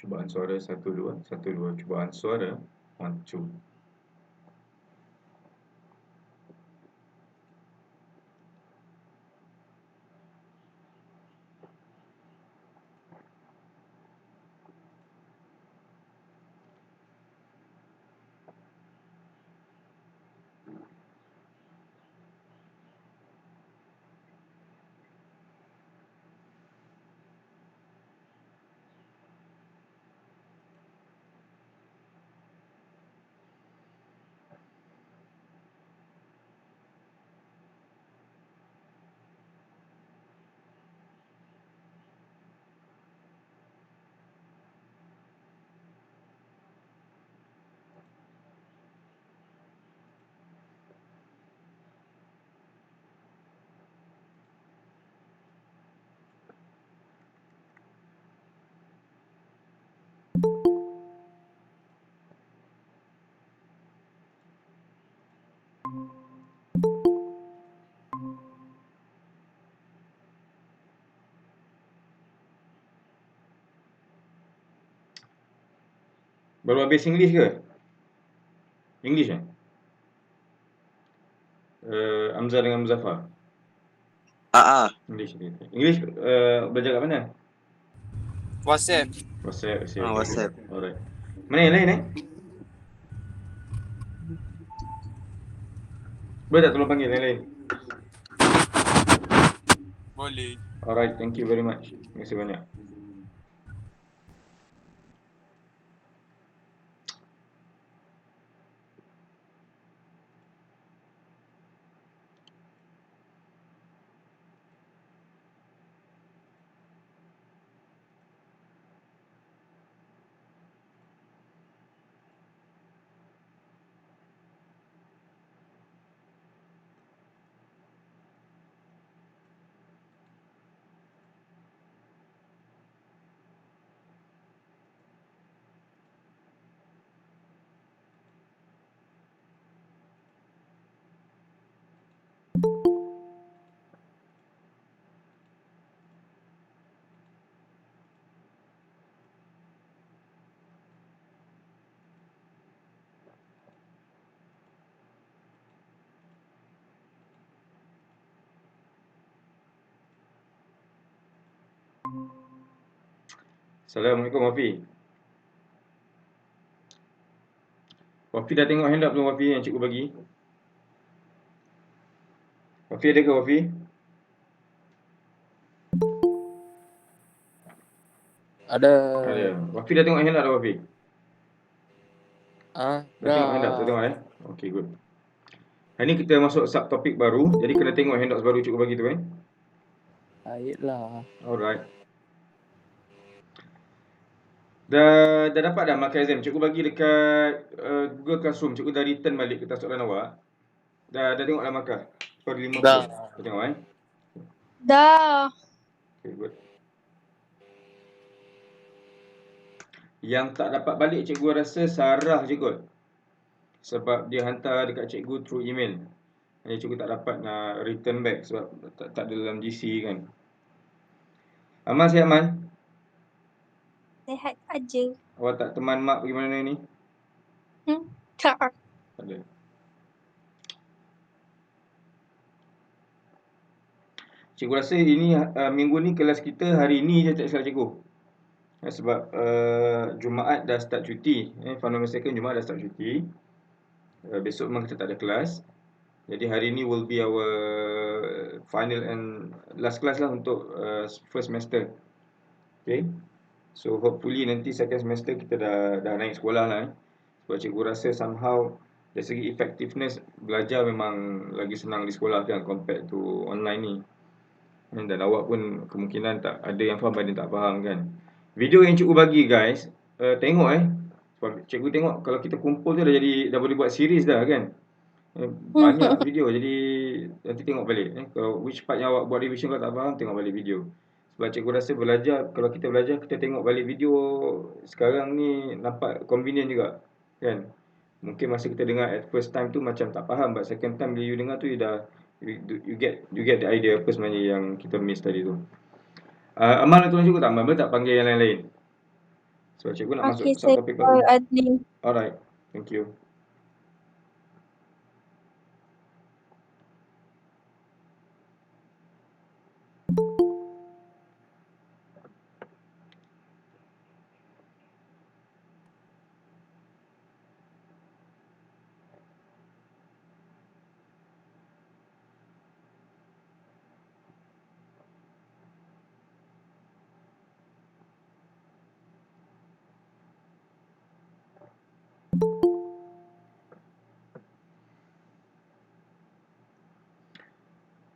Cubaan suara 1 2 1 2. Cubaan suara 1 2. Baru habis English ke? English Hamzah dengan Muzaffar. English. English belajar kat mana? WhatsApp. WhatsApp. Alright. Mana yang lain Boleh tak tolong panggil yang lain? Boleh. Alright, thank you very much. Terima kasih banyak. Assalamualaikum Wafi. Wafi dah tengok handout belum Wafi yang cikgu bagi? Wafi ada ke Wafi? Ada. Wafi dah tengok handout dah Wafi? Dah tengok handout? Dah tengok Okay, good. Hari ni kita masuk subtopik baru. Jadi kena tengok handout baru cikgu bagi tu Baiklah. Alright. Dah dapat dah markah exam. Cikgu bagi dekat Google Classroom. Cikgu dah return balik kertas soalan awak. Dah tengok dah markah. Skor 50. Dah tengok Dah. Okay, good. Yang tak dapat balik cikgu rasa Sarah je kot. Sebab dia hantar dekat cikgu through email. Jadi cikgu tak dapat nak return back sebab tak ada dalam GC kan. Aman sihat Man? Sehat aja. Awak tak teman mak pergi mana ni? Tak. Tak ada. Cikgu rasa ini minggu ni kelas kita hari ni je tak salah cikgu. Sebab Jumaat dah start cuti. Fundamental second Jumaat dah start cuti. Besok memang kita tak ada kelas. Jadi hari ni will be our final and last class lah untuk first semester. Okay. So hopefully nanti second semester kita dah naik sekolah lah. Sebab cikgu rasa somehow dari segi effectiveness belajar memang lagi senang di sekolah kan compared to online ni. Dan awak pun kemungkinan tak ada yang faham, ada yang tak faham kan. Video yang cikgu bagi guys, tengok sebab cikgu tengok kalau kita kumpul tu dah boleh buat series dah kan. Banyak video, jadi nanti tengok balik kalau which part yang awak buat revision kalau tak faham, tengok balik video. Sebab cikgu rasa belajar, kalau kita belajar kita tengok balik video sekarang ni nampak convenient juga kan. Mungkin masa kita dengar at first time tu macam tak faham, but second time bila you dengar tu you get the idea apa sebenarnya yang kita miss tadi tu. Amal nak tolong cikgu tak? Amal tak panggil yang lain-lain. So cikgu nak masuk Okay, saya subtopik call baru. admin. Alright, thank you.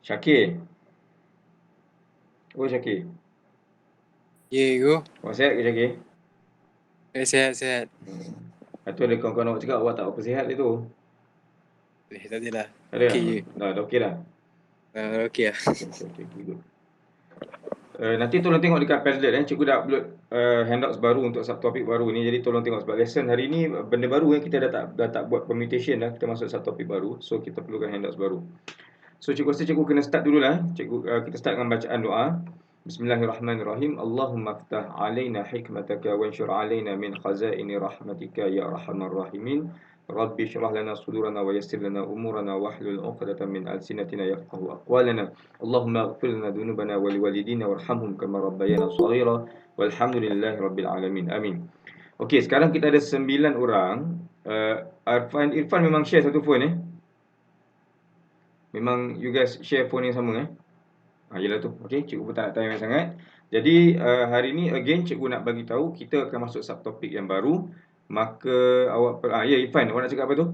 Syakir. Oh Syakir. Ya, cikgu. Awak sihat ke Syakir? Sihat. Lepas tu ada kawan-kawan awak cakap awak tak apa sihat dia tu. Tak adalah. Ada Okey je. dah okey dah. Okey lah. Okay, good. Nanti tolong tengok dekat Padlet cikgu dah upload handouts baru untuk subtopik baru ni. Jadi tolong tengok sebab lesson hari ni benda baru kita dah tak buat permutation dah, kita masuk subtopik baru. So kita perlukan handouts baru. So cikgu rasa cikgu kena start dululah. Kita start dengan bacaan doa. Bismillahirrahmanirrahim. Allahumma ftah alaina hikmataka wa anshur alaina min khazaini rahmatika ya arhamar rahimin. Rabbi shrah lana sudurana wa yassir lana umurana wahlul 'uqdatam min alsinatina yafqahu aqwalana. Allahumma ighfir lana dhunubana wa liwalidina warhamhum kama rabbayana shaghira. Walhamdulillahi rabbil alamin. Amin. Okey, sekarang kita ada 9 orang. Irfan memang share satu phone Memang you guys share phone yang sama Yelah tu. Okey, cikgu pun tak nak tanya sangat. Jadi hari ni again cikgu nak bagi tahu kita akan masuk subtopik yang baru. Maka awak Irfan, awak nak cakap apa tu?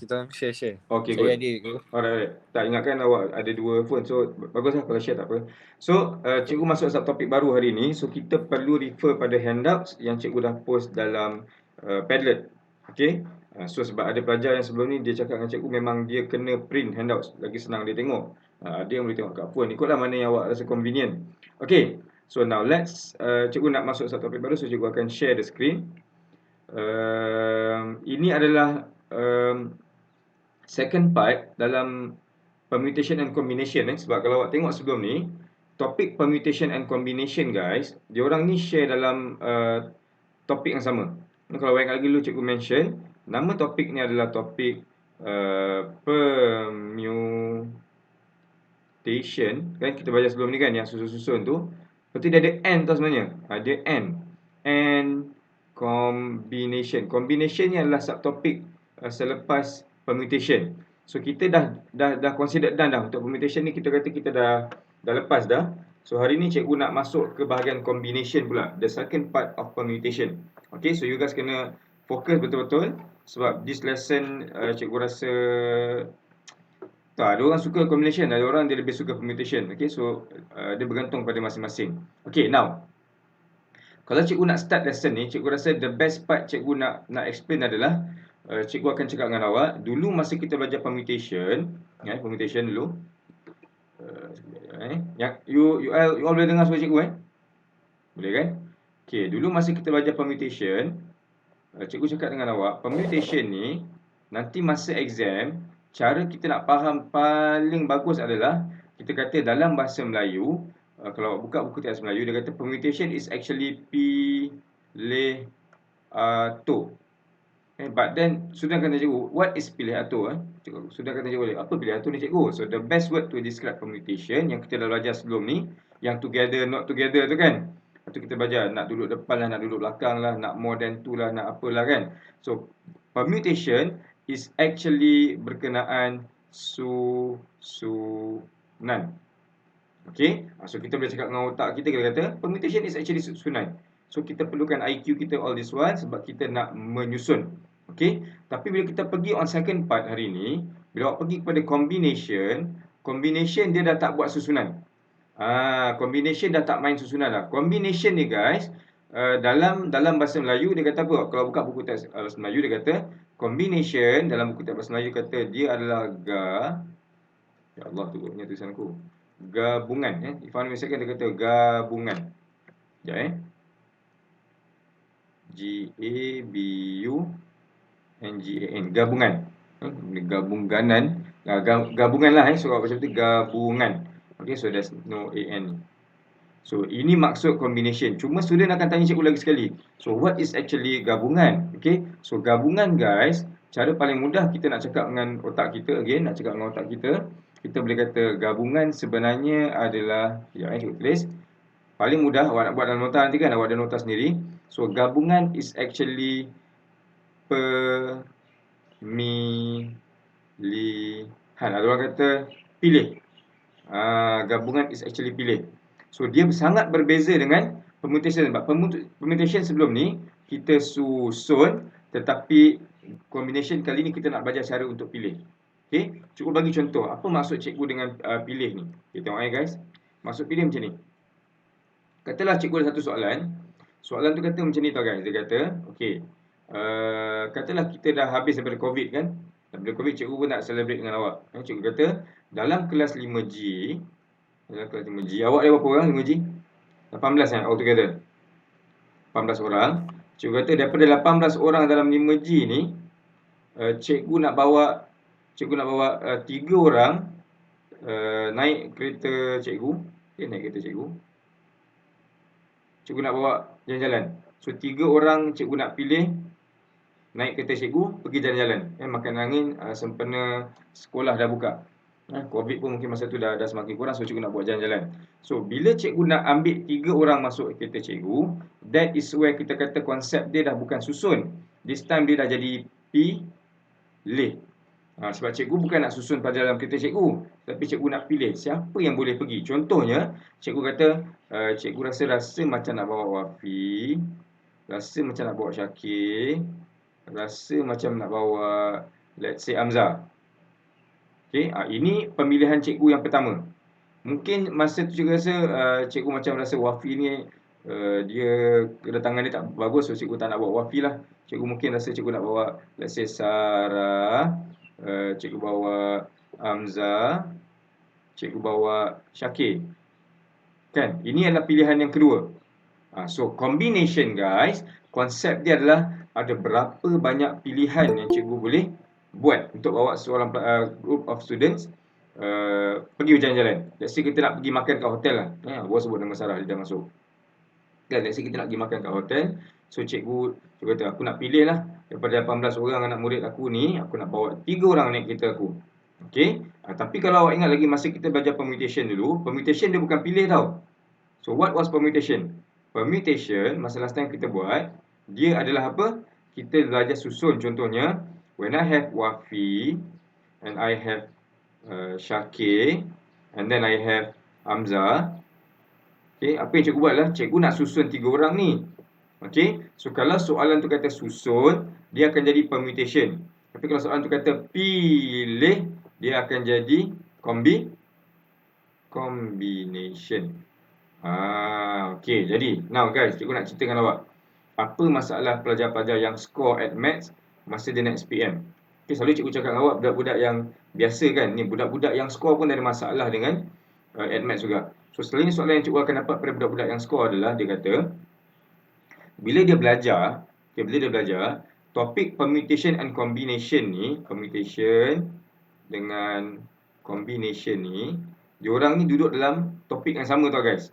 Kita share. Okey, Saya good. ada ke? Alright. Tak ingatkan awak ada 2 phone. So baguslah kalau share tak apa. So cikgu masuk subtopik baru hari ni. So kita perlu refer pada handouts yang cikgu dah post dalam Padlet. Okey. So sebab ada pelajar yang sebelum ni dia cakap dengan cikgu memang dia kena print handouts, lagi senang dia tengok. Dia boleh tengok kat phone. Ikutlah mana yang awak rasa convenient. Okey. So now let's cikgu nak masuk subtopik baru. So cikgu akan share the screen. Ini adalah second part dalam permutation and combination sebab kalau awak tengok sebelum ni topik permutation and combination guys, diorang ni share dalam topik yang sama. Kalau awak ingat lagi dulu cikgu mention nama topik ni adalah topik permutation kan, kita belajar sebelum ni kan yang susun-susun tu. Lepas tu dia ada N tau sebenarnya. Dia N. And combination. Combination ni adalah subtopik selepas permutation. So kita dah consider done dah untuk permutation ni, kita kata kita dah lepas dah. So hari ni cikgu nak masuk ke bahagian combination pula, the second part of permutation. Okay, so you guys kena fokus betul-betul sebab this lesson cikgu rasa ada orang suka combination, ada orang dia lebih suka permutation. Okay, so dia bergantung pada masing-masing. Okay, now kalau cikgu nak start lesson ni, cikgu rasa the best part cikgu nak explain adalah cikgu akan cakap dengan awak dulu masa kita belajar permutation, permutation dulu. Yang you all boleh dengar suara cikgu Boleh kan? Okey, dulu masa kita belajar permutation, cikgu cakap dengan awak, permutation ni nanti masa exam, cara kita nak faham paling bagus adalah kita kata dalam bahasa Melayu, kalau buka buku teks Melayu, dia kata permutation is actually pilih ato. But then sudah kata cikgu, what is pilih ato? Cikgu sudah kata cikgu, apa pilih ato ni cikgu? So the best word to describe permutation yang kita dah belajar sebelum ni, yang together not together tu kan. Lepas tu kita belajar nak duduk depan lah, nak duduk belakang lah, nak more than two lah, nak apalah kan. So permutation is actually berkenaan susunan. Okay, so kita boleh cakap dengan otak kita kata permutation is actually susunan. So kita perlukan IQ kita all this while sebab kita nak menyusun. Okay, tapi bila kita pergi on second part hari ni, bila awak pergi kepada combination dia dah tak buat susunan. Combination dah tak main susunan dah. Combination ni guys, dalam bahasa Melayu dia kata apa? Kalau buka buku teks bahasa Melayu dia kata combination dalam buku teks bahasa Melayu kata dia adalah ya Allah tu punya tulisan aku. Gabungan Ifan misalkan dia kata gabungan. Sekejap GABUNGAN, gabungan. Gabungan lah so macam tu gabungan. Okay, so there's no AN. So, ini maksud combination. Cuma student akan tanya cikgu lagi sekali. So, what is actually gabungan? Okay. So, gabungan guys, cara paling mudah kita nak cakap dengan otak kita, again, nak cakap dengan otak kita, kita boleh kata gabungan sebenarnya adalah, cikgu tulis. Paling mudah, awak nak buat dalam nota nanti kan, awak ada nota sendiri. So, gabungan is actually pemilihan. Ada orang kata pilih. Gabungan is actually pilih. So, dia sangat berbeza dengan permutation. Sebab permutation sebelum ni, kita susun, tetapi combination kali ni kita nak belajar cara untuk pilih. Okay, cukup bagi contoh. Apa maksud cikgu dengan pilih ni? Kita tengok guys. Maksud pilih macam ni. Katalah cikgu ada satu soalan. Soalan tu kata macam ni tau guys. Dia kata, okay, katalah kita dah habis daripada COVID kan. Daripada COVID, cikgu pun nak celebrate dengan awak. Cikgu kata, dalam kelas 5G, awak ada berapa orang 5G? 18 kan, altogether. 18 orang. Cikgu kata, daripada 18 orang dalam 5G ni, cikgu nak bawa 3 orang naik kereta cikgu. Okay, naik kereta cikgu. Cikgu nak bawa jalan-jalan. So, 3 orang cikgu nak pilih naik kereta cikgu, pergi jalan-jalan. Makan angin, sempena sekolah dah buka. COVID pun mungkin masa tu dah semakin kurang, so cikgu nak buat jalan-jalan. So, bila cikgu nak ambil 3 orang masuk kereta cikgu, that is where kita kata konsep dia dah bukan susun. This time dia dah jadi pilih. Sebab cikgu bukan nak susun pada dalam kereta cikgu, tapi cikgu nak pilih siapa yang boleh pergi. Contohnya, cikgu kata, cikgu rasa macam nak bawa Wafi, rasa macam nak bawa Syakir, rasa macam nak bawa, let's say, Hamzah. Okay, ini pemilihan cikgu yang pertama. Mungkin masa tu cikgu rasa, cikgu macam rasa Wafi ni, dia kedatangan dia tak bagus, so cikgu tak nak bawa Wafi lah. Cikgu mungkin rasa cikgu nak bawa, let's say, Sarah, cikgu bawa Hamzah, cikgu bawa Syakir. Kan? Ini adalah pilihan yang kedua. So, combination guys, konsep dia adalah ada berapa banyak pilihan yang cikgu boleh buat untuk bawa seorang group of students pergi berjalan-jalan. Let's say kita nak pergi makan kat hotel lah. Bos sebut nama Sarah, dia dah masuk. Kan, let's say kita nak pergi makan kat hotel. So, cikgu kata, aku nak pilih lah. Daripada 18 orang anak murid aku ni, aku nak bawa 3 orang naik kereta aku. Okay. Tapi kalau awak ingat lagi masa kita belajar permutation dulu, permutation dia bukan pilih tau. So, what was permutation? Permutation, masa last time kita buat, dia adalah apa? Kita belajar susun. Contohnya, when I have Wafi, and I have Syakir, and then I have Hamzah. Okay, apa yang cikgu buat lah, cikgu nak susun 3 orang ni. Okay, so kalau soalan tu kata susun, dia akan jadi permutation. Tapi kalau soalan tu kata pilih, dia akan jadi combination. Okay, jadi now guys, cikgu nak cerita dengan awak. Apa masalah pelajar-pelajar yang score at maths masa dia naik SPM? Okay, selalu cikgu cakap dengan awak, budak-budak yang biasa kan, ni budak-budak yang score pun ada masalah dengan at maths juga. So, selain soalan yang cikgu akan dapat pada budak-budak yang score adalah, dia kata, bila dia belajar, topik permutation and combination ni, permutation dengan combination ni, diorang ni duduk dalam topik yang sama tau guys.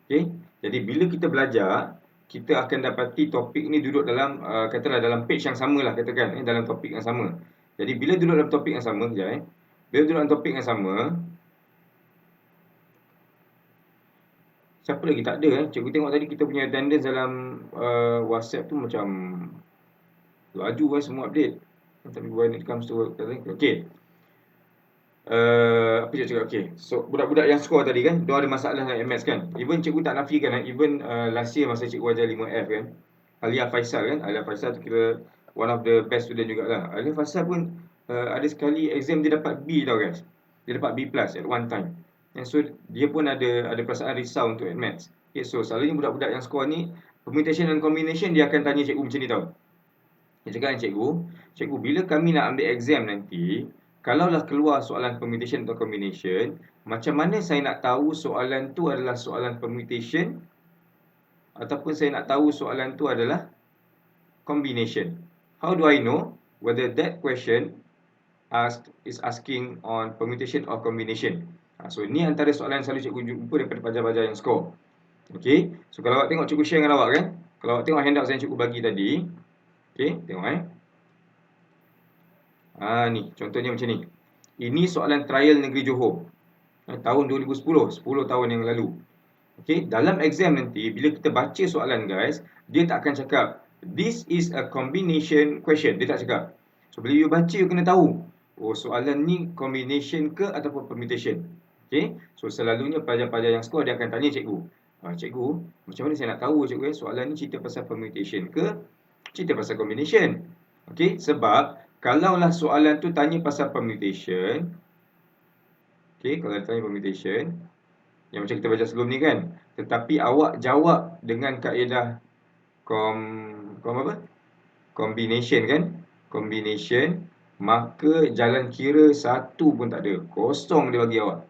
Okay, jadi bila kita belajar, kita akan dapati topik ni duduk dalam, katalah dalam page yang sama lah, katakan, dalam topik yang sama. Jadi bila duduk dalam topik yang sama, bila duduk dalam topik yang sama, siapa lagi tak ada cikgu tengok tadi kita punya attendance dalam WhatsApp tu macam laju semua update. Tapi when it comes to okay. Apa cikgu cakap? Okay, so budak-budak yang score tadi kan, dia ada masalah dengan MS kan. Even cikgu tak nafikan, even last year masa cikgu ajar 5F kan, Alia Faisal kan, Alia Faisal tu kira one of the best student jugalah. Alia Faisal pun ada sekali exam dia dapat B tau guys. Dia dapat B+ at one time. And so dia pun ada perasaan risau untuk at maths. Okay, so selalunya budak-budak yang score ni, permutation dan combination, dia akan tanya cikgu macam ni tau. Dia cakap dengan cikgu, bila kami nak ambil exam nanti, kalaulah keluar soalan permutation atau combination, macam mana saya nak tahu soalan tu adalah soalan permutation ataupun saya nak tahu soalan tu adalah combination? How do I know whether that question is asking on permutation or combination? So, ni antara soalan yang selalu cikgu jumpa daripada pelajar-pelajar yang score. Okey. So kalau awak tengok cikgu share dengan awak kan. Kalau awak tengok handout yang cikgu bagi tadi. Okey, tengok ni contohnya macam ni. Ini soalan trial Negeri Johor. Tahun 2010, 10 tahun yang lalu. Okey, dalam exam nanti bila kita baca soalan guys, dia tak akan cakap this is a combination question. Dia tak cakap. So bila you baca you kena tahu, oh soalan ni combination ke ataupun permutation. Okey, so selalunya pelajar-pelajar yang skor dia akan tanya cikgu. Cikgu, macam mana saya nak tahu cikgu soalan ni cerita pasal permutation ke cerita pasal combination? Okey, sebab kalaulah soalan tu tanya pasal permutation, okey, kalau dia tanya permutation yang macam kita baca sebelum ni kan, tetapi awak jawab dengan kaedah combination kan, combination, maka jalan kira satu pun tak ada, kosong dia bagi awak.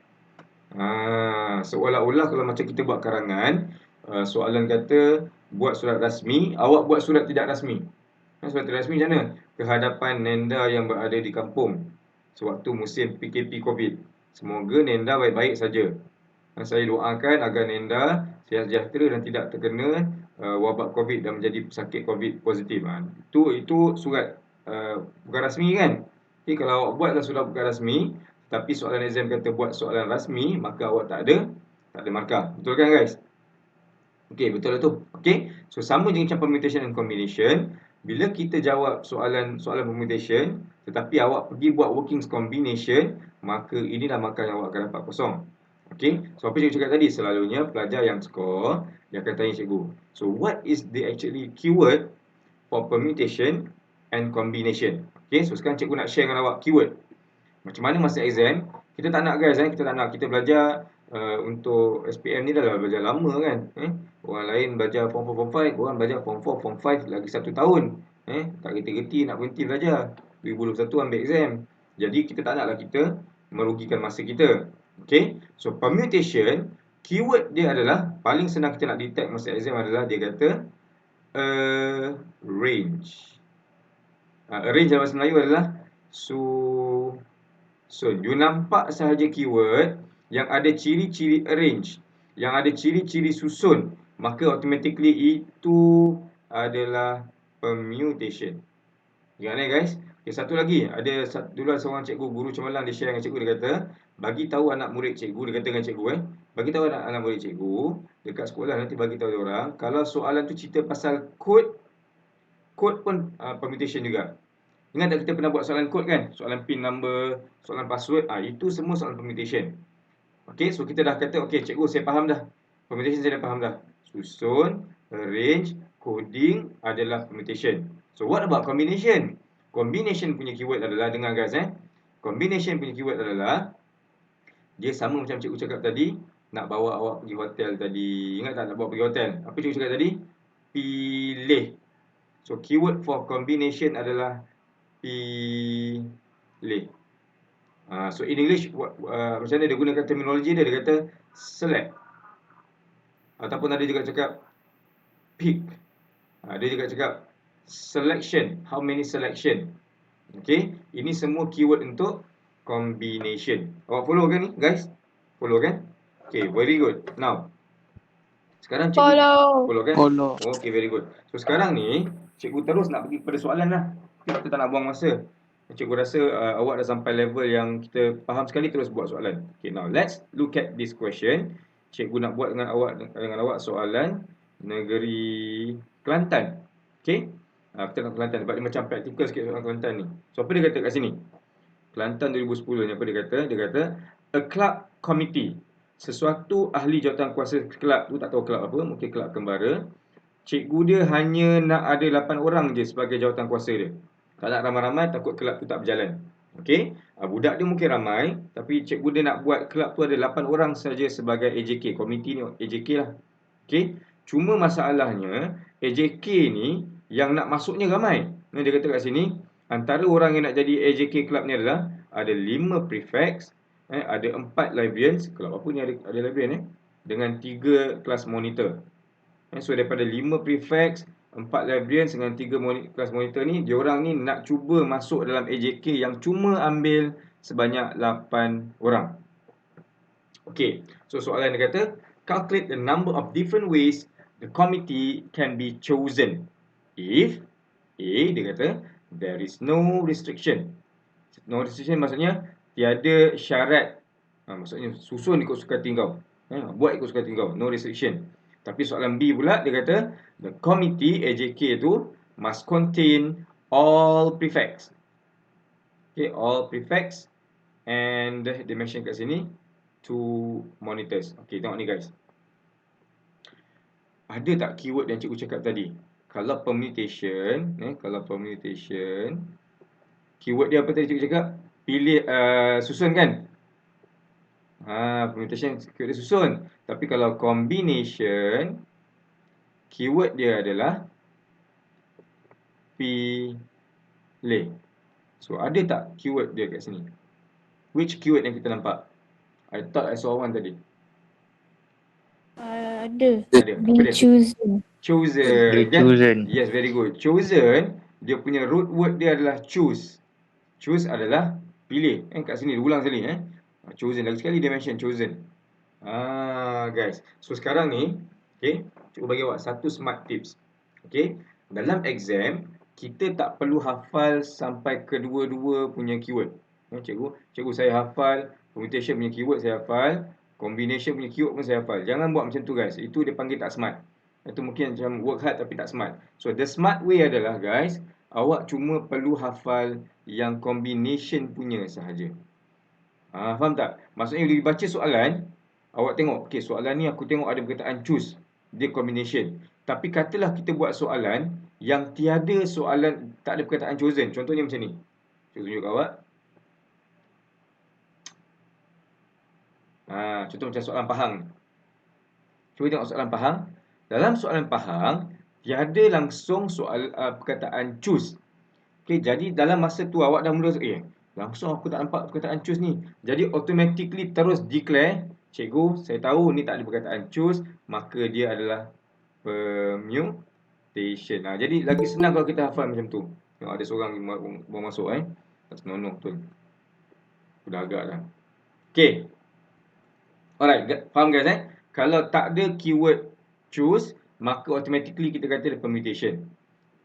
Seolah-olah kalau macam kita buat karangan, soalan kata buat surat rasmi, awak buat surat tidak rasmi. Surat tidak rasmi macam mana? Kehadapan Nenda yang berada di kampung sewaktu musim PKP COVID. Semoga Nenda baik-baik saja. Saya doakan agar Nenda sihat sejahtera dan tidak terkena wabak COVID dan menjadi pesakit COVID positif. Itu surat bukan rasmi kan? Jadi kalau awak buatlah surat bukan rasmi, tapi soalan exam kata buat soalan rasmi, maka awak tak ada markah. Betul kan guys? Okey, betul lah tu. Okey. So sama je macam permutation dan combination. Bila kita jawab soalan permutation, tetapi awak pergi buat workings combination, maka inilah markah yang awak akan dapat kosong. Okey. So apa cikgu cakap tadi, selalunya pelajar yang skor dia akan tanya cikgu. So what is the actually keyword for permutation and combination? Okey, so sekarang cikgu nak share dengan awak keyword. Macam mana masa exam? Kita tak nak guys, kita tak nak. Kita belajar untuk SPM ni dah belajar lama kan. Orang lain belajar form 4, form 5, orang belajar form 4, form 5 lagi 1 tahun. Tak reti-reti nak berhenti belajar. 2021 ambil exam. Jadi kita tak naklah kita merugikan masa kita. Okay. So permutation, keyword dia adalah paling senang kita nak detect masa exam adalah dia kata range. Range dalam bahasa Melayu adalah susun. You nampak sahaja keyword yang ada ciri-ciri arrange, yang ada ciri-ciri susun, maka automatically itu adalah permutation. Ingat guys. Okay, satu lagi, ada dulu seorang cikgu, guru cemerlang, dia share dengan cikgu, dia kata bagi tahu anak murid cikgu, dia kata dengan cikgu bagi tahu anak murid cikgu dekat sekolah, nanti bagi tahu dia orang kalau soalan tu cerita pasal kod pun permutation juga. Ingat tak kita pernah buat soalan kod kan? Soalan pin number, soalan password, itu semua soalan permutation. Okey, so kita dah kata, okey cikgu saya faham dah. Permutation saya dah faham dah. Susun, arrange, coding adalah permutation. So what about combination? Combination punya keyword adalah, dengar guys Combination punya keyword adalah dia sama macam cikgu cakap tadi, nak bawa awak pergi hotel tadi. Ingat tak nak bawa pergi hotel? Apa cikgu cakap tadi? Pilih. So keyword for combination adalah pilih. So in English macam mana dia gunakan terminologi dia kata select. Ataupun ada juga cakap pick. Dia juga cakap selection, how many selection. Okay, ini semua keyword untuk combination. Awak follow kan ni guys? Follow kan? Okay, very good. Now sekarang cikgu follow kan? Follow. Okay, very good. So sekarang ni cikgu terus nak pergi kepada soalan lah. Kita tak nak buang masa. Cikgu rasa awak dah sampai level yang kita faham sekali, terus buat soalan. Okay, now let's look at this question. Cikgu nak buat dengan awak soalan negeri Kelantan. Okay, kita nak Kelantan sebab dia macam praktikal sikit soalan Kelantan ni. So apa dia kata kat sini? Kelantan 2010 ni apa dia kata? Dia kata a club committee, sesuatu ahli jawatankuasa kelab tu, tak tahu kelab apa, mungkin kelab kembara. Cikgu dia hanya nak ada 8 orang je sebagai jawatankuasa dia. Tak nak ramai-ramai, takut kelab tu tak berjalan. Okey, budak dia mungkin ramai, tapi cikgu dia nak buat kelab tu ada 8 orang saja sebagai AJK. Komiti ni AJK lah. Okey, cuma masalahnya AJK ni yang nak masuknya ramai. Dia kata kat sini, antara orang yang nak jadi AJK kelab ni adalah ada 5 prefects, ada 4 librarians. Kelab apa ni ada librarian dengan 3 kelas monitor. So daripada 5 prefects, 4 librarians dengan 3 kelas monitor ni, diorang ni nak cuba masuk dalam AJK yang cuma ambil sebanyak 8 orang. Okey, so soalan dia kata calculate the number of different ways the committee can be chosen if A, dia kata there is no restriction. No restriction maksudnya tiada syarat. Maksudnya susun ikut suka hati kau. Buat ikut suka hati kau. No restriction. Tapi soalan B pula dia kata the committee AJK tu must contain all prefects. Okay, all prefects, and dia mention kat sini 2 monitors. Okay, tengok ni guys. Ada tak keyword yang cikgu cakap tadi? Kalau permutation, keyword dia apa tadi cikgu cakap? Pilih, susun kan? Permutation keyword dia susun. Tapi kalau combination, keyword dia adalah pilih. So ada tak keyword dia kat sini? Which keyword yang kita nampak? I thought I saw one tadi. Ada. Ada. Be Apa dia? chosen. Chosen. Be Kan? chosen. Yes, very good. Chosen, dia punya root word dia adalah choose. Choose adalah pilih. Kat sini, dia ulang sekali. Chosen. Lagi sekali dia mention chosen. Guys. So sekarang ni, okay, cikgu bagi awak satu smart tips. Okay. Dalam exam, kita tak perlu hafal sampai kedua-dua punya keyword. Cikgu saya hafal, permutation punya keyword saya hafal, combination punya keyword pun saya hafal. Jangan buat macam tu guys. Itu dia panggil tak smart. Itu mungkin macam work hard tapi tak smart. So the smart way adalah guys, awak cuma perlu hafal yang combination punya sahaja. Faham tak? Maksudnya bila baca soalan, awak tengok, okay, soalan ni aku tengok ada perkataan choose, dia combination. Tapi katalah kita buat soalan yang tiada soalan, tak ada perkataan chosen. Contohnya macam ni. Saya tunjuk awak. Contoh macam soalan Pahang. Cuba tengok soalan Pahang. Dalam soalan Pahang, tiada langsung soal perkataan choose. Okay, jadi dalam masa tu awak dah mula, langsung aku tak nampak perkataan choose ni. Jadi automatically terus declare, cikgu saya tahu ni tak ada perkataan choose, maka dia adalah permutation. Jadi lagi senang kalau kita hafal macam tu. Tengok ada seorang baru masuk tak senonoh betul. Dah agak dah. Okay. Alright, faham guys Kalau tak ada keyword choose, maka automatically kita kata ada permutation.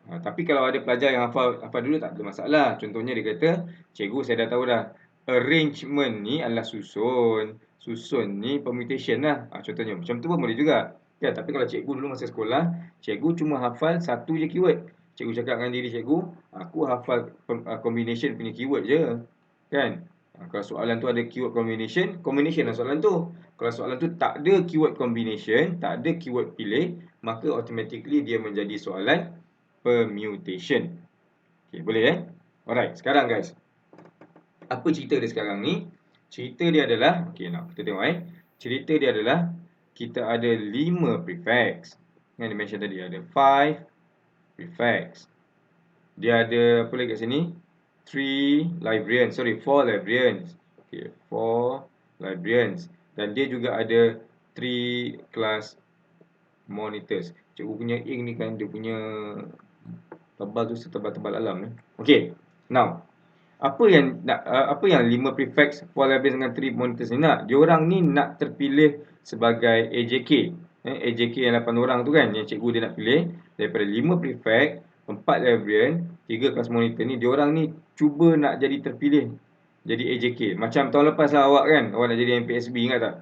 Tapi kalau ada pelajar yang hafal dulu tak ada masalah. Contohnya dia kata, cikgu saya dah tahu dah, arrangement ni adalah susun. Susun ni permutation lah. Contohnya macam tu pun boleh juga. Ya, tapi kalau cikgu dulu masa sekolah, cikgu cuma hafal satu je keyword. Cikgu cakap dengan diri cikgu, aku hafal combination punya keyword je. Kan? Kalau soalan tu ada keyword combination lah soalan tu. Kalau soalan tu tak ada keyword combination, tak ada keyword pilih, maka automatically dia menjadi soalan permutation. Okay, boleh Alright, sekarang guys. Apa cerita dia sekarang ni? Cerita dia adalah, okay, kita tengok cerita dia adalah, kita ada 5 prefix. Yang dia mention tadi, ada 5 prefix. Dia ada, apa lagi kat sini? 4 librarians. Okay, 4 librarians. Dan dia juga ada 3 class monitors. Cikgu punya ink ni kan, dia punya tebal tu setebal-tebal alam Okay, now apa yang 5 prefix, 4 librarians dengan 3 monitors ni nak? Diorang ni nak terpilih sebagai AJK. AJK yang 8 orang tu kan, yang cikgu dia nak pilih daripada 5 prefix, 4 librarian, 3 kelas monitor ni, diorang ni cuba nak jadi terpilih jadi AJK. Macam tahun lepas lah awak kan, awak nak jadi MPSB, ingat tak?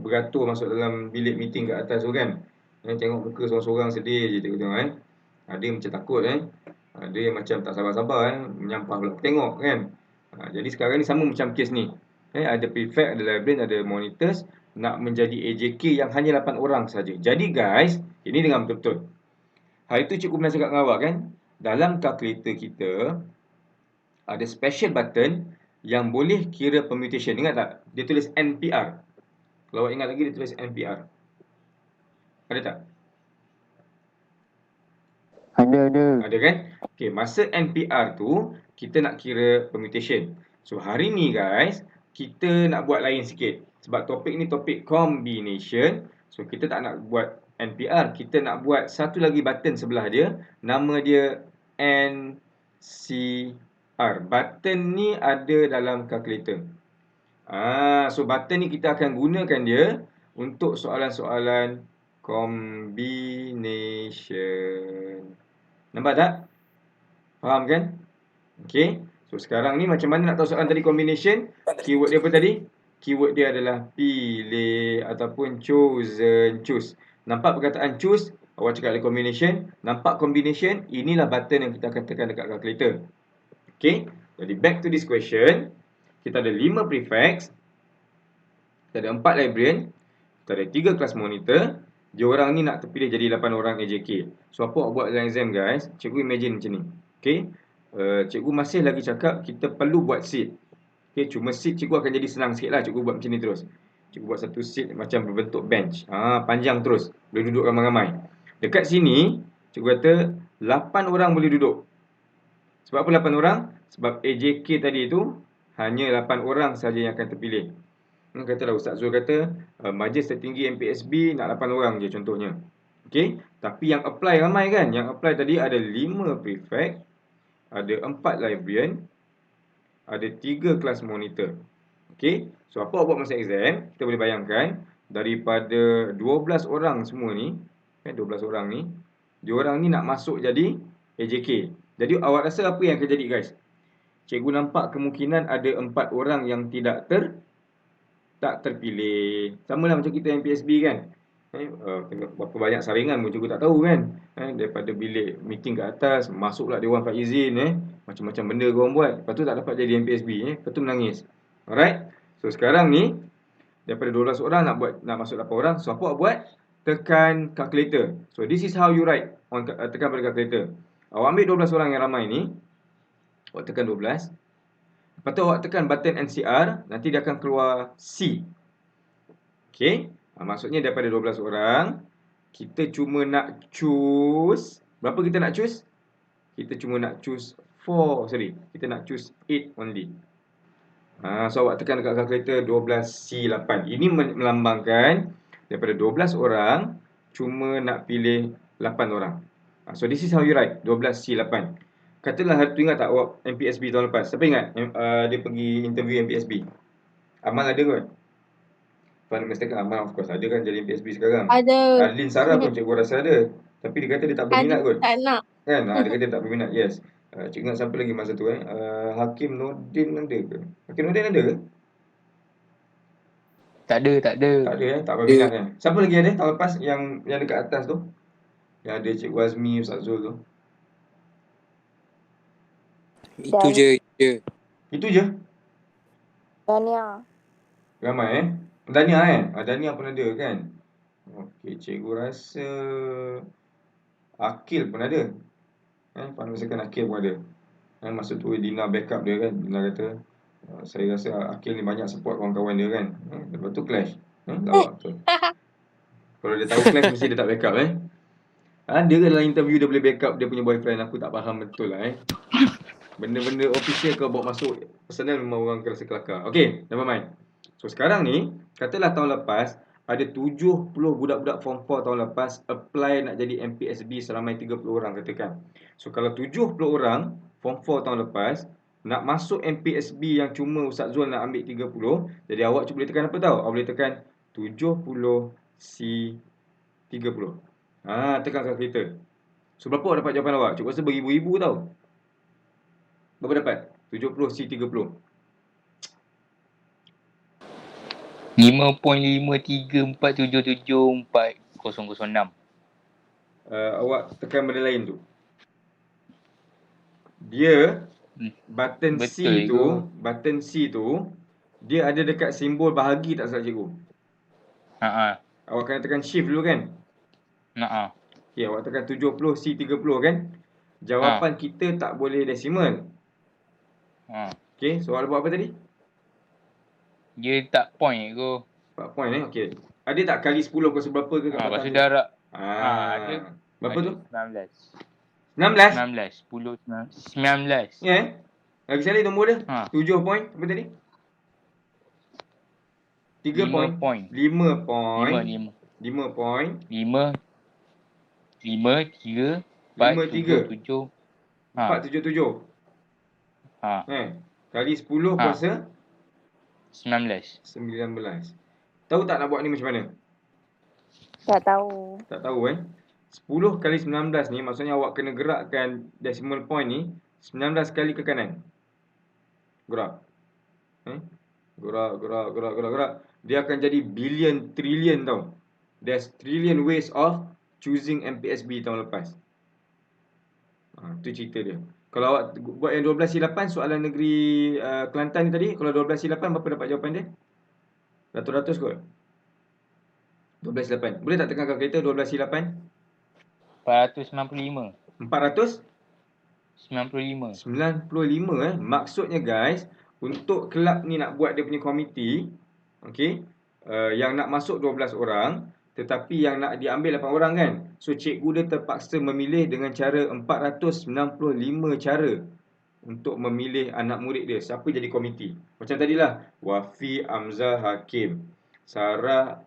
Beratur masuk dalam bilik meeting kat atas tu kan. Tengok muka seorang-seorang sedih je tengok ada yang macam takut ada yang macam tak sabar-sabar menyampah pula tengok kan. Jadi sekarang ni sama macam kes ni. Ada prefect, ada librarian, ada monitors nak menjadi AJK yang hanya 8 orang saja. Jadi guys, ini dengan betul-betul. Hari tu cikgu pernah cakap dengan awak kan, dalam calculator kita ada special button yang boleh kira permutation. Ingat tak? Dia tulis NPR. Kalau awak ingat lagi, dia tulis NPR. Ada tak? Ada kan? Okay, masa NPR tu, kita nak kira permutation. So, hari ni guys, kita nak buat lain sikit. Sebab topik ni topik combination. So, kita tak nak buat NPR. Kita nak buat satu lagi button sebelah dia. Nama dia NCR. Button ni ada dalam calculator. So, button ni kita akan gunakan dia untuk soalan-soalan combination. Nampak tak? Faham kan? Okay. So sekarang ni macam mana nak tahu soalan tadi combination? Keyword dia apa tadi? Keyword dia adalah pilih ataupun chosen, choose. Nampak perkataan choose? Awak cakap ada combination. Nampak combination? Inilah button yang kita akan tekan dekat calculator. Okay. Jadi back to this question. Kita ada 5 prefix. Kita ada 4 librarian. Kita ada 3 kelas monitor. Diorang ni nak terpilih jadi 8 orang AJK. So apa awak buat dalam exam guys? Cikgu imagine macam ni. Okay. Cikgu masih lagi cakap kita perlu buat seat. Okay, cuma seat cikgu akan jadi senang sikit lah. Cikgu buat macam ni terus. Cikgu buat satu seat macam berbentuk bench. Panjang terus. Boleh duduk ramai-ramai. Dekat sini, cikgu kata 8 orang boleh duduk. Sebab apa 8 orang? Sebab AJK tadi tu hanya 8 orang saja yang akan terpilih. Katalah Ustaz Zul kata majlis tertinggi MPSB nak 8 orang je contohnya. Okey, tapi yang apply ramai kan? Yang apply tadi ada 5 prefect, ada 4 librarian, ada 3 kelas monitor. Okey, so apa buat masa exam? Kita boleh bayangkan daripada 12 orang semua ni, 12 orang ni, diorang ni nak masuk jadi AJK. Jadi awak rasa apa yang akan jadi guys? Cikgu nampak kemungkinan ada 4 orang yang tak terpilih. Sama lah macam kita MPSB kan. Berapa banyak saringan pun cikgu tak tahu kan. Daripada bilik meeting kat atas, masuklah Dewan Faizin. Macam-macam benda korang buat. Lepas tu tak dapat jadi MPSB. Lepas tu menangis. Alright. So sekarang ni, daripada 12 orang nak masuk 8 orang. So apa awak buat? Tekan calculator. So this is how you write. Tekan pada calculator. Awak ambil 12 orang yang ramai ni. Awak tekan 12. Lepas tu awak tekan button NCR, nanti dia akan keluar C. Okay. Maksudnya daripada 12 orang, kita cuma nak choose. Berapa kita nak choose? Kita cuma nak choose 4. Sorry. Kita nak choose 8 only. So awak tekan dekat calculator 12C8. Ini melambangkan daripada 12 orang, cuma nak pilih 8 orang. So this is how you write 12C8. Katalah hari tu ingat tak awak MPSB tahun lepas? Siapa ingat dia pergi interview MPSB? Amal ada kot? Faham mestikan Amal of course ada kan jadi MPSB sekarang. Ada. Adlin Sarah pun cikgu rasa ada. Tapi dia kata dia tak berminat kot. Tak nak. Kan? Dia kata dia tak berminat. Yes. Cikgu ingat siapa lagi masa tu Hakim Nordin ada ke? Hakim Nordin ada ke? Tak ada. Tak ada tak berminat kan? Siapa lagi ada tahun lepas yang dekat atas tu? Yang ada Cikgu Azmi, Ustaz Zul tu. Itu je. Itu je? Dania. Ramai Dania Dania pun ada kan? Okey, cikgu rasa Akil pun ada. Faham misalkan Akil pun ada. Masa tu Dina backup dia kan. Dina kata saya rasa Akil ni banyak support kawan-kawan dia kan. Lepas tu clash. Lawak betul. Kalau dia tahu clash mesti dia tak backup Dia dalam interview dia boleh backup dia punya boyfriend. Aku tak faham betul lah Benda-benda official kau bawa masuk personal memang orang akan rasa kelakar. Okay, never mind. So sekarang ni, katalah tahun lepas ada 70 budak-budak form 4 tahun lepas apply nak jadi MPSB seramai 30 orang katakan. So kalau 70 orang form 4 tahun lepas nak masuk MPSB yang cuma Ustaz Zul nak ambil 30, jadi awak cuba boleh tekan apa tahu? Awak boleh tekan 70C30. Tekan calculator. So berapa awak dapat jawapan awak? Cuba rasa beribu-ribu tau. Berapa dapat? 70C30. 5.534774.006. Awak tekan benda lain tu. Dia button C tu, button C tu dia ada dekat simbol bahagi tak salah cikgu? Awak kena tekan shift dulu kan? Okay, awak tekan 70C30 kan? Jawapan kita tak boleh decimal. Okay, so awak buat apa tadi? Dia tak point ke? 4 point okey. Ada tak kali 10 kuasa berapa ke kat Lepas belakang tu tu? darab. Ada. Berapa tu? 19. 19? 19. Ya. Lagi sekali nombor dia. 7 point. Apa tadi? 3 point. 5 point. 5 point. 5 point. 5 3 4 7 7. 477. Kali 10 kuasa 19. 19. Tahu tak nak buat ni macam mana? Tak tahu. Tak tahu 10 kali 19 ni maksudnya awak kena gerakkan decimal point ni 19 kali ke kanan. Gerak. Gerak. Dia akan jadi billion, trillion tau. There's trillion ways of choosing MPSB tahun lepas. Tu cerita dia. Kalau awak buat yang 12 silapan soalan negeri Kelantan ni tadi, kalau 12 silapan berapa dapat jawapan dia? Ratus-ratus kot. 12 silapan. Boleh tak tekankan kereta 12 silapan? 495. 495. 95 Maksudnya guys, untuk kelab ni nak buat dia punya komiti, okey, yang nak masuk 12 orang, tetapi yang nak diambil 8 orang kan. So cikgu dia terpaksa memilih dengan cara 495 cara untuk memilih anak murid dia siapa jadi komiti. Macam tadilah, Wafi, Amzah, Hakim, Sarah,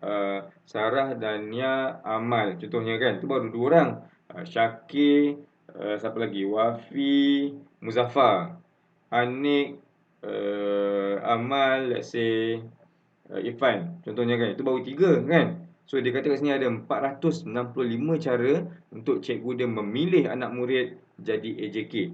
Dania, Amal contohnya kan. Tu baru 2 orang. Syakir, siapa lagi? Wafi, Muzaffar, Anik, Amal, let's say Irfan contohnya kan. Itu baru 3 kan. So dia kata kat sini ada 465 cara untuk cikgu dia memilih anak murid jadi AJK.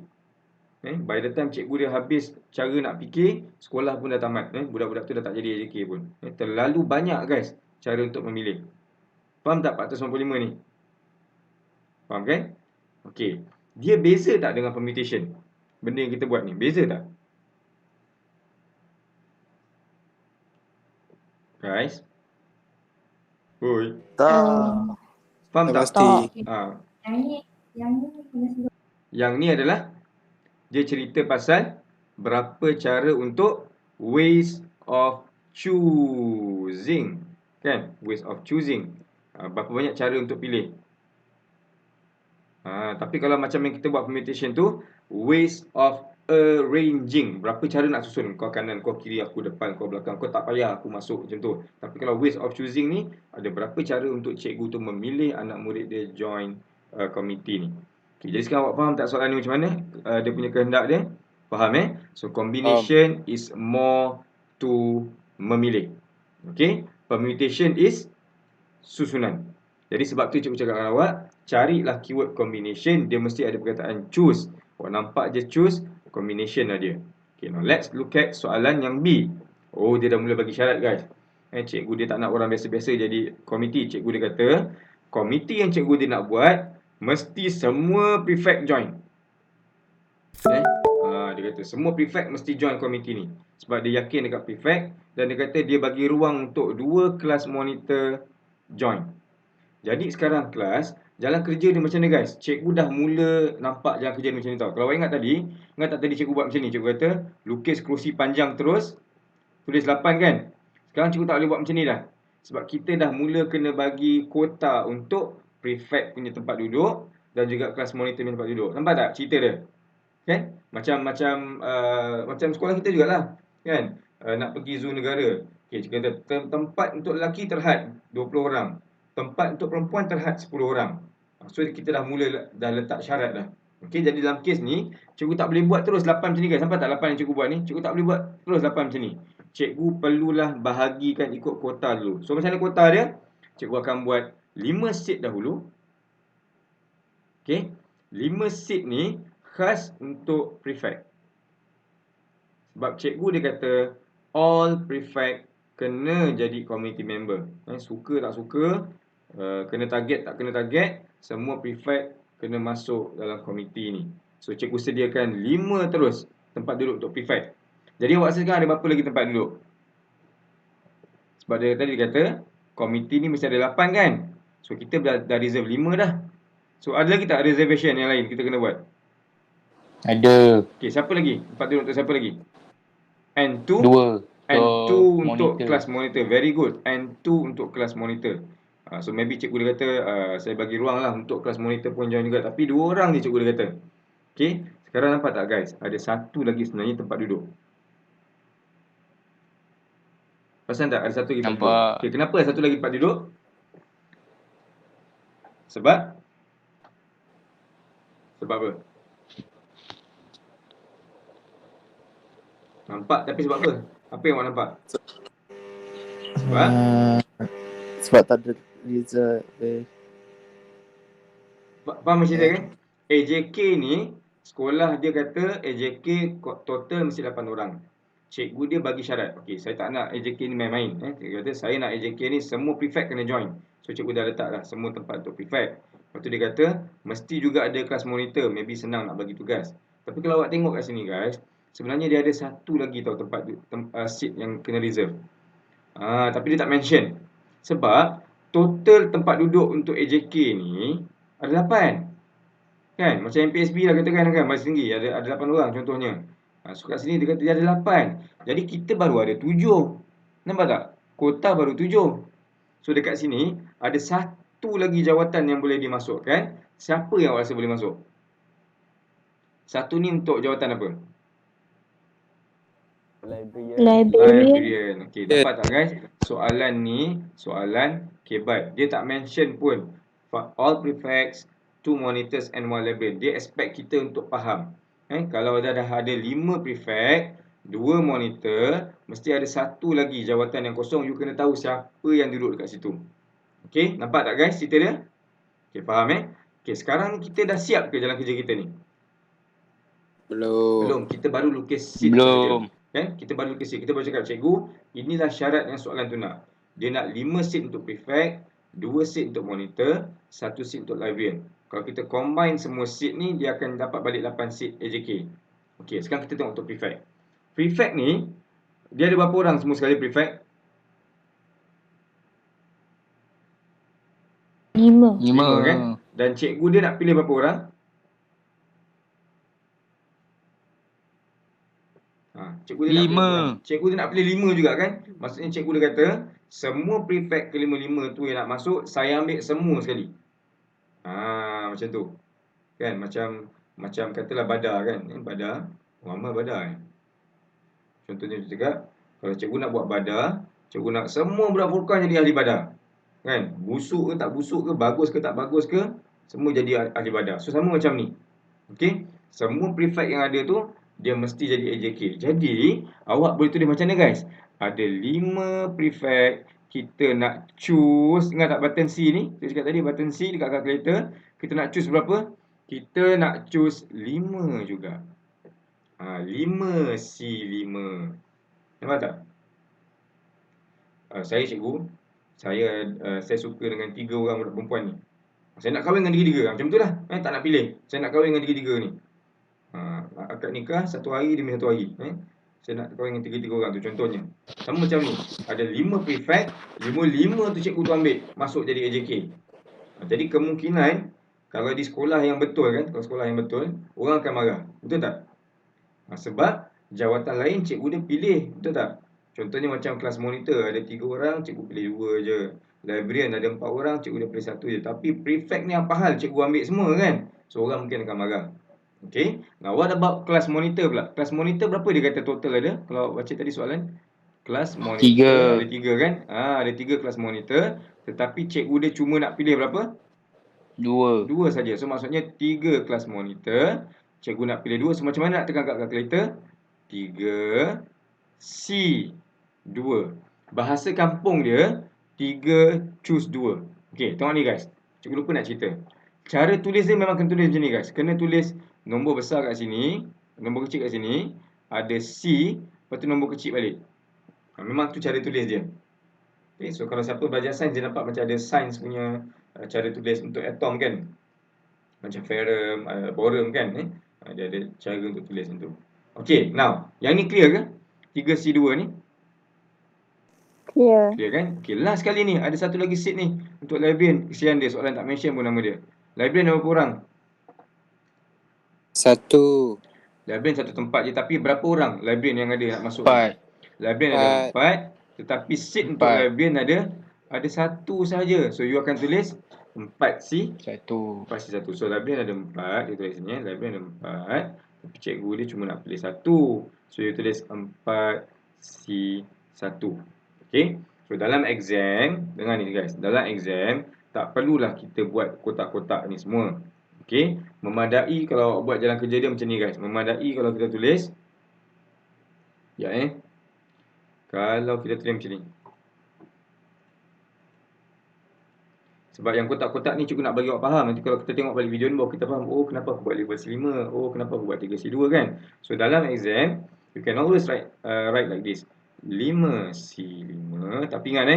By the time cikgu dia habis cara nak fikir, sekolah pun dah tamat. Budak-budak tu dah tak jadi AJK pun. Terlalu banyak guys cara untuk memilih. Faham tak 495 ni? Faham kan? Okey. Dia beza tak dengan permutation? Benda yang kita buat ni, beza tak? Guys? Oi. Tak. Faham tak? Pasti. Yang ni adalah dia cerita pasal berapa cara untuk ways of choosing. Kan? Ways of choosing. Berapa banyak cara untuk pilih. Tapi kalau macam yang kita buat permutation tu, ways of arranging. Berapa cara nak susun. Kau kanan, kau kiri, aku depan, kau belakang. Kau tak payah aku masuk macam tu. Tapi kalau ways of choosing ni, ada berapa cara untuk cikgu tu memilih anak murid dia join komiti ni. Okay, jadi sekarang awak faham tak soalan ni macam mana? Dia punya kehendak dia. Faham So combination is more to memilih. Okay. Permutation is susunan. Jadi sebab tu cikgu cakap dengan awak, carilah keyword combination. Dia mesti ada perkataan choose. Awak nampak je choose, combination lah dia. Okay, now let's look at soalan yang B. Oh, dia dah mula bagi syarat guys. Cikgu dia tak nak orang biasa-biasa jadi komiti. Cikgu dia kata, komiti yang cikgu dia nak buat, mesti semua prefect join. Dia kata semua prefect mesti join komiti ni. Sebab dia yakin dekat prefect. Dan dia kata dia bagi ruang untuk 2 kelas monitor join. Jadi sekarang kelas, jalan kerja dia macam ni guys. Cikgu dah mula nampak jalan kerja dia macam ni tau. Kalau awak ingat tak tadi cikgu buat macam ni. Cikgu kata, lukis kerusi panjang terus, tulis 8 kan. Sekarang cikgu tak boleh buat macam ni dah. Sebab kita dah mula kena bagi kuota untuk prefect punya tempat duduk dan juga kelas monitor punya tempat duduk. Nampak tak cerita dia? Kan? Macam sekolah kita jugalah. Kan? Nak pergi zoo negara. Okay, cikgu kata tempat untuk lelaki terhad 20 orang. Tempat untuk perempuan terhad 10 orang. So kita dah mula letak syarat dah. Okey, jadi dalam kes ni cikgu tak boleh buat terus 8 macam ni guys. Sampai tak 8 yang cikgu buat ni? Cikgu tak boleh buat terus 8 macam ni. Cikgu perlulah bahagikan ikut kuota dulu. So macam mana kuota dia? Cikgu akan buat 5 seat dahulu. Okey. 5 seat ni khas untuk prefect. Sebab cikgu dia kata all prefect kena jadi committee member. Suka tak suka, kena target tak kena target, semua prefect kena masuk dalam komiti ni. So cikgu sediakan 5 terus tempat duduk untuk prefect. Jadi awak rasa sekarang ada berapa lagi tempat duduk? Sebab dia tadi kata komiti ni mesti ada 8 kan. So kita dah reserve 5 dah. So ada lagi tak reservation yang lain kita kena buat? Ada. Okay, siapa lagi? Tempat duduk untuk siapa lagi? N2. 2. N2 untuk monitor. kelas monitor. Very good. N2 untuk kelas monitor. So maybe cikgu dia kata saya bagi ruang lah untuk kelas monitor pun join juga. Tapi 2 orang je cikgu dia kata. Okay. Sekarang nampak tak guys? Ada satu lagi sebenarnya tempat duduk. Perasan tak? Ada satu lagi tempat duduk. Okay, kenapa ada satu lagi tempat duduk? Sebab apa? Nampak tapi sebab apa? Apa yang awak nampak? Sebab? Sebab tak ada Result. Faham macam dia kan? AJK ni, sekolah dia kata AJK total mesti 8 orang. Cikgu dia bagi syarat. Okey, saya tak nak AJK ni main-main. Dia kata, saya nak AJK ni semua prefect kena join. So, cikgu dah letak dah semua tempat untuk prefect. Lepas tu dia kata, mesti juga ada kelas monitor. Maybe senang nak bagi tugas. Tapi kalau awak tengok kat sini guys, sebenarnya dia ada satu lagi tau tempat seat yang kena reserve. Tapi dia tak mention. Sebab total tempat duduk untuk AJK ni ada 8. Kan? Macam MPSB lah katakan kan, Baris Tinggi ada 8 orang contohnya. So kat sini dia kata dia ada 8. Jadi kita baru ada 7. Nampak tak? Kota baru 7. So dekat sini ada satu lagi jawatan yang boleh dimasukkan. Siapa yang awak rasa boleh masuk? Satu ni untuk jawatan apa? Librarian. Okey, dapat tak guys? Soalan ni soalan kebat. Dia tak mention pun all prefects, 2 monitors and 1 librarian. Dia expect kita untuk faham. Kalau dah ada 5 prefect, 2 monitor, mesti ada satu lagi jawatan yang kosong. You kena tahu siapa yang duduk dekat situ. Okey, nampak tak guys cerita dia? Okey, faham Okey, sekarang kita dah siap ke jalan kerja kita ni? Belum. Kita baru lukis sheet Belum. saja. Kita baru lukis sheet. Kita baru cakap, cikgu, inilah syarat yang soalan tu nak. Dia nak 5 sheet untuk prefect, 2 sheet untuk monitor, 1 sheet untuk librarian. Kalau kita combine semua sheet ni, dia akan dapat balik 8 sheet AJK. Okey, sekarang kita tengok untuk prefect. Prefect ni, dia ada berapa orang semua sekali prefect? 5. 5 kan? Dan cikgu dia nak pilih berapa orang? Cikgu dia 5. Cikgu dia nak pilih 5 juga kan? Maksudnya cikgu dia kata, semua prefect ke-5-5 tu yang nak masuk, saya ambil semua sekali. Macam tu. Kan? Macam katalah Badar kan? Badar, Muhammad Badar Contohnya dia cakap, kalau cikgu nak buat Badar, cikgu nak semua budak Furqan jadi ahli Badar. Kan? Busuk ke tak busuk ke, bagus ke tak bagus ke, semua jadi ahli Badar. So sama macam ni. Okey? Semua prefect yang ada tu, dia mesti jadi AJK. Jadi, awak boleh tulis macam ni guys. Ada 5 prefect, kita nak choose, ingat tak button C ni? Saya cakap tadi button C dekat calculator, kita nak choose berapa? Kita nak choose 5 juga. 5C5. Nampak tak? Saya cikgu, saya suka dengan 3 orang budak perempuan ni. Saya nak kahwin dengan tiga-tiga. Macam tu lah. Tak nak pilih. Saya nak kahwin dengan tiga-tiga ni. Akad nikah 1 hari demi 1 hari. Saya nak kahwin dengan tiga-tiga orang tu contohnya. Sama macam ni. Ada 5 prefect, 5 tu cikgu tu ambil masuk jadi AJK. Jadi kemungkinan kalau di sekolah yang betul kan, kalau sekolah yang betul, orang akan marah. Betul tak? Sebab jawatan lain cikgu dia pilih. Betul tak? Contohnya macam kelas monitor ada 3 orang, cikgu pilih 2 je. Librarian ada 4 orang, cikgu dia pilih 1 je. Tapi prefect ni apa hal cikgu ambil semua kan? So orang mungkin akan marah. Okay. Now what about kelas monitor pula? Kelas monitor berapa dia kata total ada? Kalau baca tadi soalan. Kelas monitor 3. ada 3 kan? Ada 3 kelas monitor. Tetapi cikgu dia cuma nak pilih berapa? 2 saja. So maksudnya 3 kelas monitor. Cikgu nak pilih 2. So macam mana nak tekan kat kalkulator? 3C2. Bahasa kampung dia 3 choose 2. Okay, tengok ni guys. Cikgu lupa nak cerita. Cara tulis dia memang kena tulis macam ni guys. Kena tulis nombor besar kat sini, nombor kecil kat sini, ada C, lepas tu nombor kecil balik. Memang tu cara tulis dia. Okay, so kalau siapa belajar sains, dia nampak macam ada sains punya cara tulis untuk atom kan. Macam ferrum, boron kan. Dia ada cara untuk tulis macam tu. Okay, now, yang ni clear ke? 3C2 ni? Clear. Clear kan? Okay, last kali ni, ada satu lagi seat ni untuk librarian. Kesian dia, soalan tak mention pun nama dia. Librarian ada berapa orang? 1. Librarian satu tempat je, tapi berapa orang librarian yang ada nak masuk? 4. Librarian ada 4, tetapi seat untuk librarian ada 1 saja. So you akan tulis 4C1. 4C1. So librarian ada 4, dia tulis sini. Librarian ada 4, tapi cikgu dia cuma nak pilih 1. So you tulis 4C1. Okay. So dalam exam, dengar ni guys, dalam exam tak perlulah kita buat kotak-kotak ni semua. Okay. Memadai kalau buat jalan kerja dia macam ni guys. Memadai kalau kita tulis. Kalau kita tulis macam ni. Sebab yang kotak-kotak ni cikgu nak bagi awak faham. Nanti kalau kita tengok balik video ni baru kita faham, oh kenapa aku buat level C5, oh kenapa aku buat 3C2 kan. So dalam exam, you can always write like this. 5C5, tapi ingat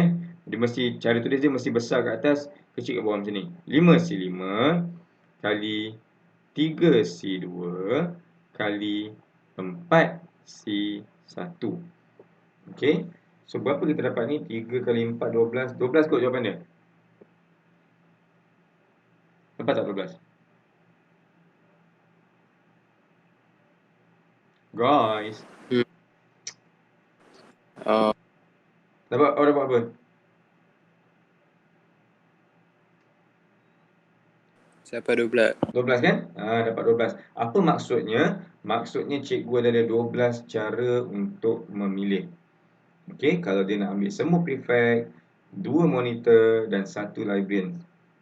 dia mesti, cara tulis dia mesti besar kat atas, kecil kat bawah macam ni. 5C5 kali 3C2 kali 4C1. Okay. So berapa kita dapat ni? 3 kali 4, 12. 12 kot jawapan dia. Dapat tak 12? Guys. Dapat apa? Siapa 12? 12 kan? Dapat 12. Apa maksudnya? Maksudnya cikgu ada 12 cara untuk memilih. Okey, kalau dia nak ambil semua prefect, 2 monitor dan 1 librarian.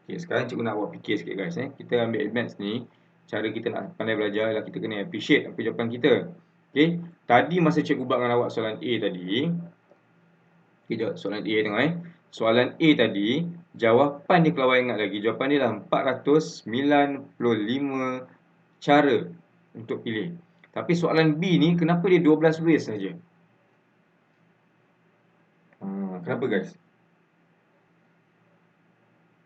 Okey, sekarang cikgu nak buat fikir sikit guys. Kita ambil advance ni, cara kita nak pandai belajar ialah kita kena appreciate apa jawapan kita. Okey, tadi masa cikgu buat dengan awak soalan A tadi, kita soalan A tengok soalan A tadi, jawapan dia kalau awak ingat lagi, jawapan dia lah 495 cara untuk pilih. Tapi soalan B ni kenapa dia 12 ways saja? Kenapa guys?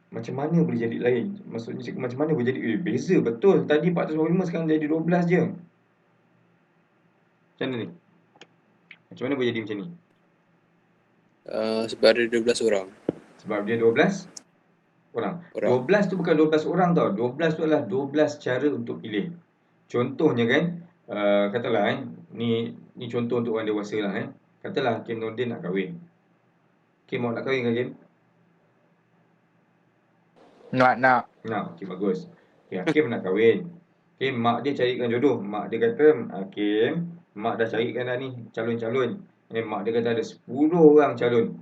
Macam mana boleh jadi lain? Maksudnya macam mana boleh jadi beza betul. Tadi 425 sekarang jadi 12 je. Macam mana ni? Macam mana boleh jadi macam ni? Sebab ada 12 orang. Sebab dia 12 orang. 12 tu bukan 12 orang tau. 12 tu adalah 12 cara untuk pilih. Contohnya kan, katalah ni contoh untuk orang dewasa lah Katalah Hakim Nordin nak kahwin. Hakim mau nak kahwin ke Hakim? Nak. Okey, bagus. Okey, Hakim nak kahwin. Okey, mak dia carikan jodoh. Mak dia kata, Hakim, mak dah carikan dah ni calon-calon. Mak dia kata ada 10 orang calon.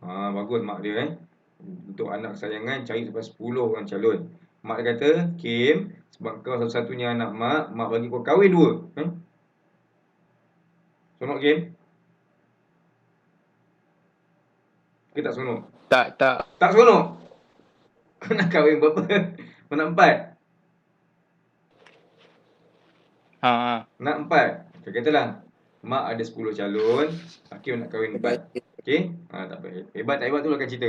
Bagus mak dia Untuk anak kesayangan cari sampai 10 orang calon. Mak dia kata, Hakim, sebab kau satu-satunya anak mak bagi kau kahwin 2. Sonok Hakim? Ke tak sonok? Tak. Tak sonok? Kau nak kahwin berapa? Kau nak 4? Nak 4. Okay, katalah mak ada 10 calon, Hakim nak kahwin 4. Okey? Tak apa. Hebat tak hebat tu akan cerita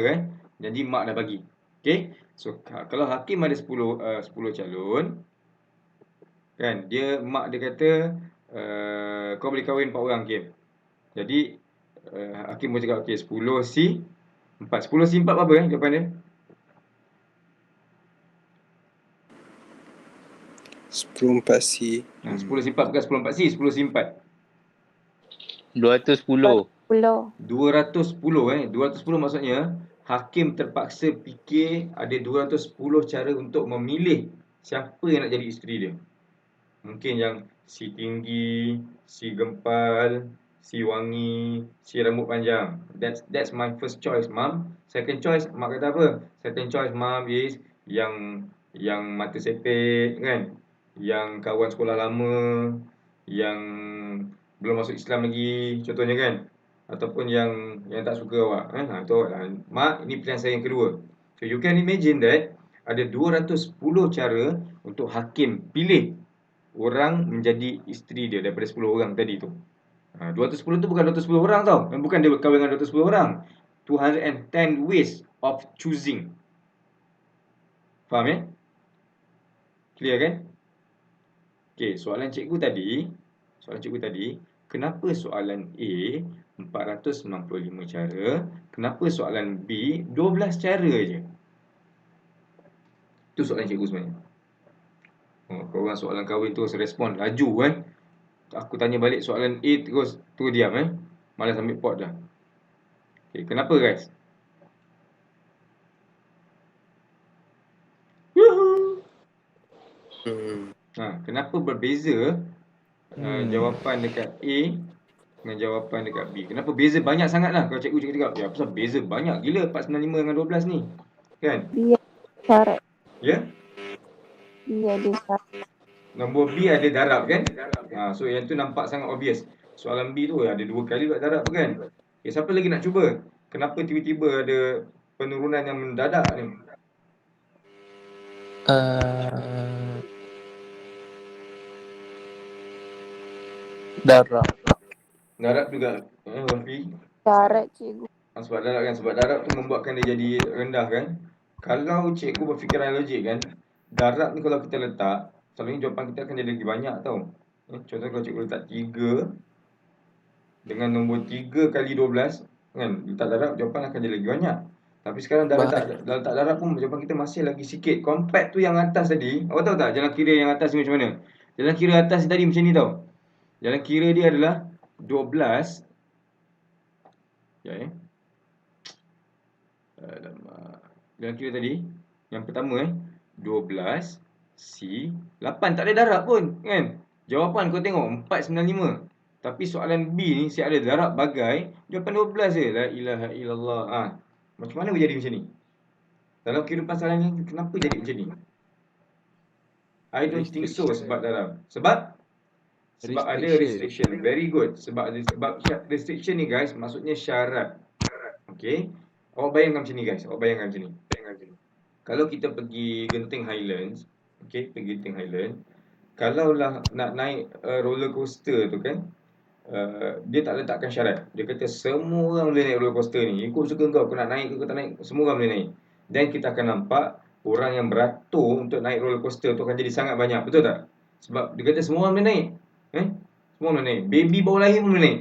Janji mak dah bagi. Okey? So kalau Hakim ada 10 calon kan, mak dia kata kau boleh kahwin 4 orang Hakim. Jadi Hakim boleh cakap okey 10C4. 10C4 berapa jawapan dia? 10/4C. 10C4 bukan 10/4C, 10C4. 210. 210 210 maksudnya Hakim terpaksa fikir ada 210 cara untuk memilih siapa yang nak jadi isteri dia. Mungkin yang si tinggi, si gempal, si wangi, si rambut panjang. That's my first choice, mom. Second choice, mak kata apa? Second choice, mom, is yang mata sepit kan? Yang kawan sekolah lama, yang belum masuk Islam lagi, contohnya kan? Ataupun yang tak suka awak. Itu awak lah. Mak, ini pilihan saya yang kedua. So you can imagine that ada 210 cara untuk Hakim pilih orang menjadi isteri dia daripada 10 orang tadi tu. 210 tu bukan 210 orang tau. Bukan dia berkahwin dengan 210 orang. 210 ways of choosing. Faham Clear kan? Okay, soalan cikgu tadi, kenapa soalan A 495 cara, kenapa soalan B 12 cara je? Itu soalan cikgu sebenarnya. Korang soalan kahwin terus respon laju Aku tanya balik soalan A terus diam malas ambil pot dah. Okay, kenapa guys? Kenapa berbeza jawapan dekat A dengan jawapan dekat B? Kenapa beza banyak sangat lah? Kalau cikgu cakap, ya pasal beza banyak gila 495 dengan 12 ni. Kan? B syarat. Ya? B ada syarat. Nombor B ada darab kan? So yang tu nampak sangat obvious. Soalan B tu ada 2 kali buat darab tu kan? Okay, siapa lagi nak cuba? Kenapa tiba-tiba ada penurunan yang mendadak ni? Darab. Darab juga. Wafi. Darat cikgu. Sebab darab kan. Sebab darab tu membuatkan dia jadi rendah kan. Kalau cikgu berfikiran logik kan, darab ni kalau kita letak, selalunya jawapan kita akan jadi lagi banyak tau. Contoh kalau cikgu letak 3 dengan nombor 3 kali 12 kan, letak darab jawapan akan jadi lagi banyak. Tapi sekarang dah letak darab pun jawapan kita masih lagi sikit. Compact tu yang atas tadi, awak tahu tak jalan kira yang atas ni macam mana? Jalan kira atas tadi macam ni tau. Jalan kira dia adalah 12. Alamak. Jalan kira tadi yang pertama 12 C 8 tak ada darab pun kan. Jawapan kau tengok 495. Tapi soalan B ni siap ada darab bagai, jawapan 12 je. La ilaha illallah. Macam mana boleh jadi macam ni? Dalam kehidupan seharian ni kenapa jadi macam ni? I don't think so sebab darab. Sebab ada restriction. Very good. Sebab restriction ni guys maksudnya syarat. Okay. Awak bayangkan macam ni guys. Kalau kita pergi Genting Highlands, okay, pergi Genting Highlands, kalau lah nak naik roller coaster tu kan, dia tak letakkan syarat. Dia kata semua orang boleh naik roller coaster ni. Ikut suka kau nak naik ke kau tak naik, semua orang boleh naik. Dan kita akan nampak orang yang beratur untuk naik roller coaster tu akan jadi sangat banyak. Betul tak? Sebab dia kata semua orang boleh naik. Semua boleh naik. Baby baru lahir pun boleh naik.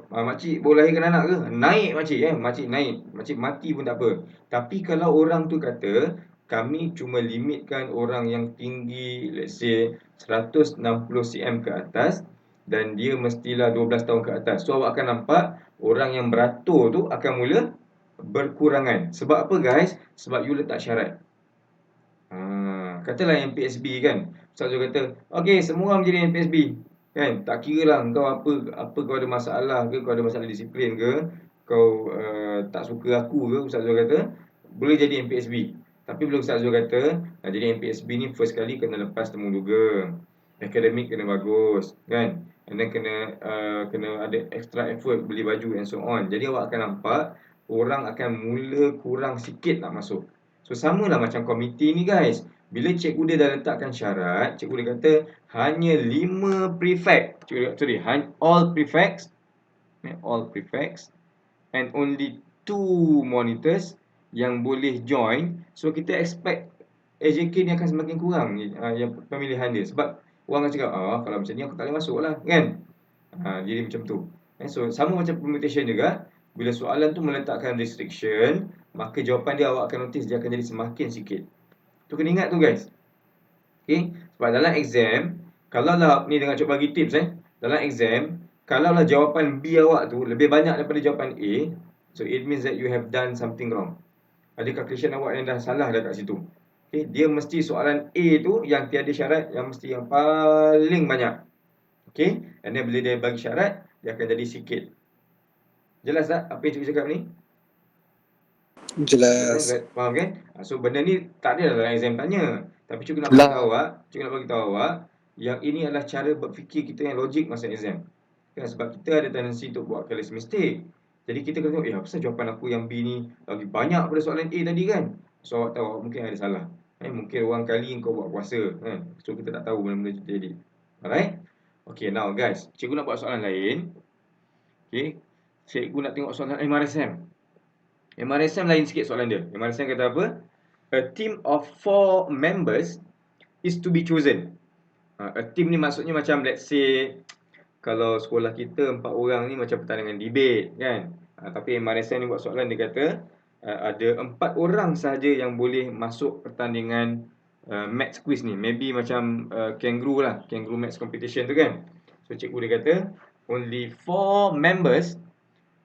Makcik baru lahirkan anak ke? Naik makcik. Makcik naik. Makcik mati pun tak apa. Tapi kalau orang tu kata kami cuma limitkan orang yang tinggi, let's say 160 cm ke atas, dan dia mestilah 12 tahun ke atas. So awak akan nampak orang yang beratur tu akan mula berkurangan. Sebab apa guys? Sebab you letak syarat. Katalah yang PSB kan, Ustaz Zul kata, okay, semua orang menjadi PSB kan, tak kira lah kau apa kau ada masalah ke, kau ada masalah disiplin ke, kau tak suka aku ke, Ustaz Zul kata boleh jadi MPSB. Tapi bila Ustaz Zul kata nak jadi MPSB ni first kali kena lepas temuduga, akademik kena bagus kan, and then kena ada extra effort beli baju and so on. Jadi awak akan nampak orang akan mula kurang sikit nak masuk. So samalah macam komiti ni guys. Bila cikgu dia dah letakkan syarat, cikgu dia kata hanya 5 prefect. All prefects and only 2 monitors yang boleh join. So kita expect AJK ni akan semakin kurang yang pemilihan dia. Sebab orang akan cakap, kalau macam ni aku tak boleh masuk lah kan. Jadi macam tu. So sama macam permutation juga. Bila soalan tu meletakkan restriction, maka jawapan dia awak akan notice dia akan jadi semakin sikit. Tu kena ingat tu guys. Okay. Sebab dalam exam, kalau lah ni dengan cuba bagi tips dalam exam, kalau lah jawapan B awak tu lebih banyak daripada jawapan A, so it means that you have done something wrong. Ada calculation awak yang dah salah dah kat situ. Okay. Dia mesti soalan A tu yang tiada syarat, yang mesti yang paling banyak. Okay. And then bila dia bagi syarat, dia akan jadi sikit. Jelas tak apa yang cikgu cakap ni? Jelas. Faham kan? So benda ni tak ada dalam exam tanya. Tapi cikgu nak bagi tahu awak yang ini adalah cara berfikir kita yang logik masa exam. Kan, sebab kita ada tendensi untuk buat careless mistake. Jadi kita kena tengok, apa jawapan aku yang B ni lagi banyak pada soalan A tadi kan? So awak tahu mungkin ada salah. Mungkin orang kali kau buat puasa kan. So kita tak tahu benda-benda jadi. Alright? Okay, now guys, cikgu nak buat soalan lain. Okay. Cikgu nak tengok soalan MRSM. MRSM lain sikit soalan dia. MRSM kata apa? A team of 4 members is to be chosen. A team ni maksudnya macam let's say kalau sekolah kita 4 orang ni macam pertandingan debate kan. Tapi MRSM ni buat soalan dia kata ada 4 orang sahaja yang boleh masuk pertandingan maths quiz ni. Maybe macam kangaroo lah, kangaroo maths competition tu kan. So cikgu dia kata only 4 members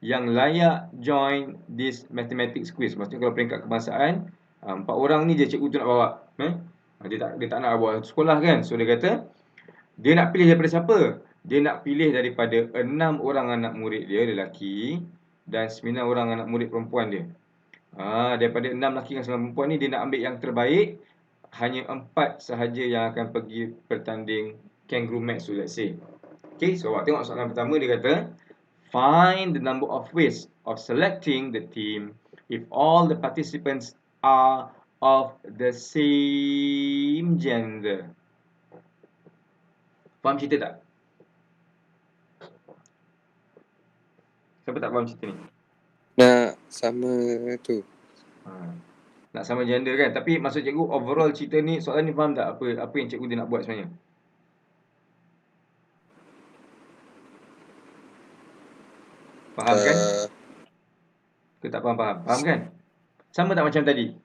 yang layak join this mathematics quiz. Maksudnya kalau peringkat kebangsaan 4 orang ni je cikgu tu nak bawa. Dia tak nak bawa sekolah kan. So dia kata dia nak pilih daripada siapa? Dia nak pilih daripada 6 orang anak murid dia lelaki dan 9 orang anak murid perempuan dia. Daripada 6 lelaki dan 9 perempuan ni dia nak ambil yang terbaik. Hanya 4 sahaja yang akan pergi bertanding kangaroo maths tu, let's say. Okay, so awak tengok soalan pertama dia kata find the number of ways of selecting the team if all the participants are of the same gender. Faham cerita tak? Siapa tak faham cerita ni? Nak sama tu. Nak sama gender kan? Tapi maksud cikgu overall cerita ni, soalan ni faham tak apa yang cikgu dia nak buat sebenarnya? Faham kan? Ke tak faham? Faham kan? Sama tak macam tadi?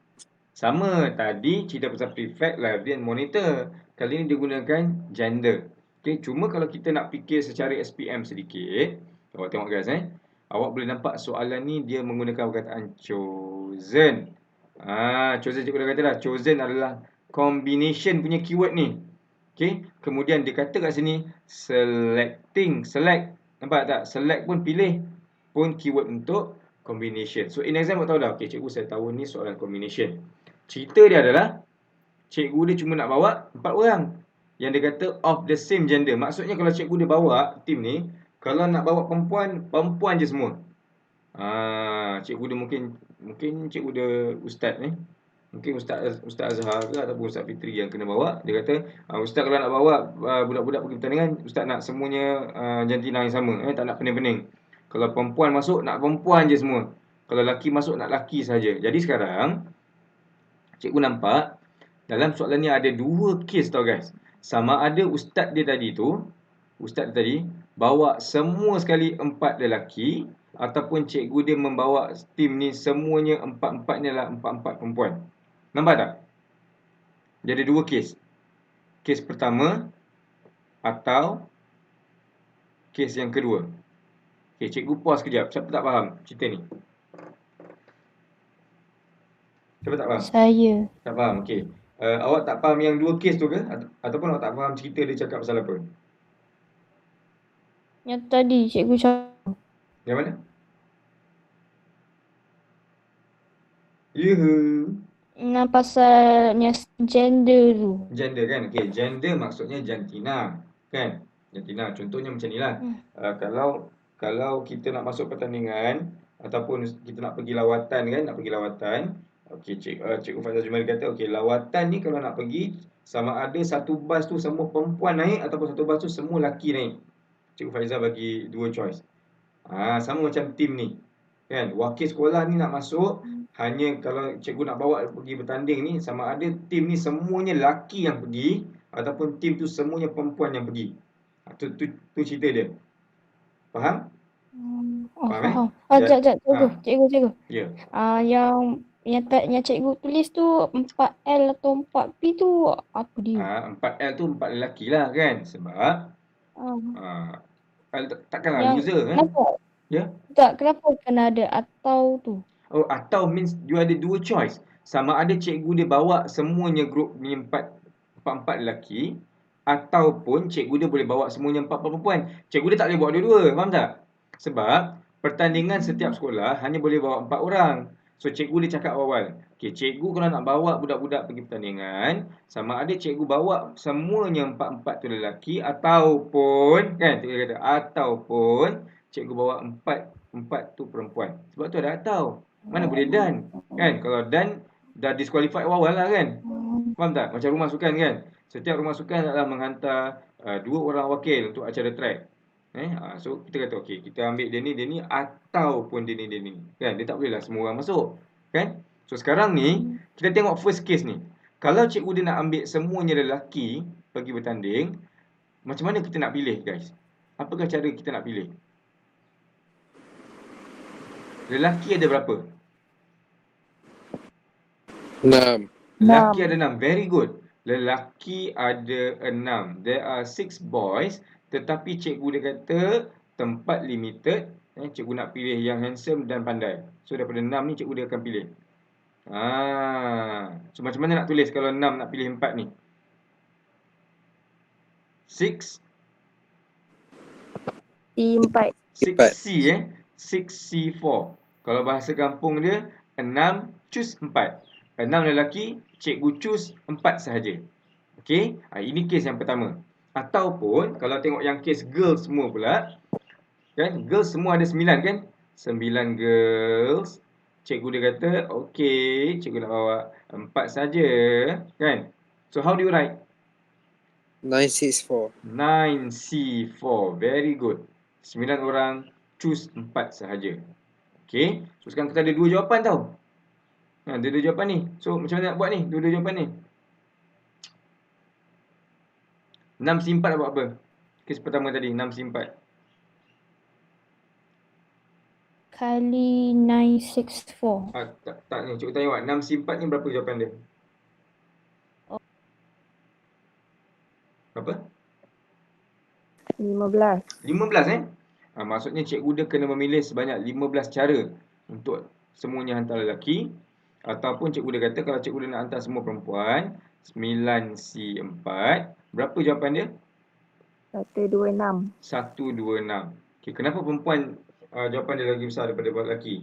Sama tadi cerita pasal prefect, librarian, monitor. Kali ni dia gunakan gender. Okay, cuma kalau kita nak fikir secara SPM sedikit, awak tengok guys awak boleh nampak soalan ni dia menggunakan perkataan chosen. Chosen cikgu dah kata dah. Chosen adalah combination punya keyword ni. Okay, kemudian dia kata kat sini selecting. Select. Nampak tak? Select pun pilih pun keyword untuk combination. So in exam awak tahu dah. Okay, cikgu saya tahu ni soalan combination. Cerita dia adalah cikgu dia cuma nak bawa 4 orang. Yang dia kata of the same gender. Maksudnya kalau cikgu dia bawa tim ni, kalau nak bawa perempuan je semua. Cikgu dia mungkin cikgu dia ustaz ni. Mungkin Ustaz Azhar ke ataupun Ustaz Fitri yang kena bawa. Dia kata, Ustaz kalau nak bawa budak-budak pergi pertandingan, Ustaz nak semuanya jantina yang sama. Tak nak pening-pening. Kalau perempuan masuk, nak perempuan je semua. Kalau lelaki masuk, nak lelaki saja. Jadi sekarang, cikgu nampak, dalam soalan ni ada 2 kes tau guys. Sama ada ustaz dia tadi bawa semua sekali 4 lelaki, ataupun cikgu dia membawa tim ni semuanya 4-4 ni adalah 4-4 perempuan. Nampak tak? Dia ada 2 kes. Kes pertama atau kes yang kedua. Okay, cikgu pause kejap. Siapa tak faham cerita ni? Siapa tak faham? Saya. Tak faham, okey. Awak tak faham yang 2 kes tu ke? Ataupun awak tak faham cerita dia cakap pasal apa? Yang tadi cikgu cakap. Yang mana? Yuhu. Yang pasalnya gender tu. Gender kan? Okey, gender maksudnya jantina. Kan? Jantina. Contohnya macam ni lah. Kalau kita nak masuk pertandingan ataupun kita nak pergi lawatan kan? Okey, Cikgu Faizal Jumari kata, okey, lawatan ni kalau nak pergi, sama ada satu bas tu semua perempuan naik ataupun satu bas tu semua lelaki naik. Cikgu Faizal bagi 2 choice. Sama macam tim ni. Kan? Wakil sekolah ni nak masuk, hanya kalau cikgu nak bawa pergi bertanding ni, sama ada tim ni semuanya lelaki yang pergi ataupun tim tu semuanya perempuan yang pergi. Tu cerita dia. Faham? Faham. Sekejap, cikgu. Ya. Yang cikgu tulis tu 4L atau 4P tu apa dia? 4L tu 4 lelaki lah kan. Sebab takkanlah loser kan. Kenapa? Ya. Tak, kenapa kena ada atau tu? Atau means you ada 2 choice. Sama ada cikgu dia bawa semuanya grup ni 4 lelaki, ataupun cikgu dia boleh bawa semuanya 4 perempuan. Cikgu dia tak boleh bawa dua-dua, faham tak? Sebab pertandingan setiap sekolah hanya boleh bawa 4 orang. So cikgu dia cakap awal, okey, cikgu kalau nak bawa budak-budak pergi pertandingan, sama ada cikgu bawa semuanya 4 tu lelaki, ataupun kan, cikgu kata ataupun cikgu bawa 4 tu perempuan. Sebab tu ada atau. Mana boleh dan. Kan? Kalau dan dah disqualified awal lah kan. Faham tak? Macam rumah sukan kan. Setiap rumah sukan adalah menghantar 2 orang wakil untuk acara track. So kita kata okey, kita ambil dia ni ataupun dia ni. Kan? Dia tak bolehlah semua orang masuk. Kan? So sekarang ni kita tengok first case ni. Kalau cikgu dia nak ambil semuanya lelaki pergi bertanding, macam mana kita nak pilih guys? Apakah cara kita nak pilih? Lelaki ada berapa? 6. Lelaki ada 6. Very good. Lelaki ada 6. There are 6 boys. Tetapi cikgu dia kata tempat limited. Cikgu nak pilih yang handsome dan pandai. So daripada 6 ni cikgu dia akan pilih. So macam mana nak tulis kalau 6 nak pilih 4 ni? 6 C4. 6C 6C4. Kalau bahasa kampung dia 6 choose 4. 6 lelaki, cikgu choose 4 sahaja. Okey, ini kes yang pertama. Ataupun kalau tengok yang kes girls semua pula, kan? Girls semua ada 9 kan? 9 girls. Cikgu dia kata, okey, cikgu nak bawa 4 saja, kan? So how do you write? 964. 9C4. Very good. 9 orang choose 4 sahaja. Okey. So sekarang kita ada 2 jawapan tau. Ada 2 jawapan ni. So macam mana nak buat ni? 2 jawapan ni. 6C4 nak buat apa? Kes pertama tadi 6C4. Kali 964. Tak ni. Cikgu tanya awak. 6C4 ni berapa jawapan dia? Berapa? 15. 15 maksudnya cikgu dia kena memilih sebanyak 15 cara untuk semuanya hantar lelaki. Ataupun cikgu dia kata kalau cikgu dia nak hantar semua perempuan, 9C4, berapa jawapan dia? 126. 126. Okay, kenapa perempuan jawapan dia lagi besar daripada lelaki?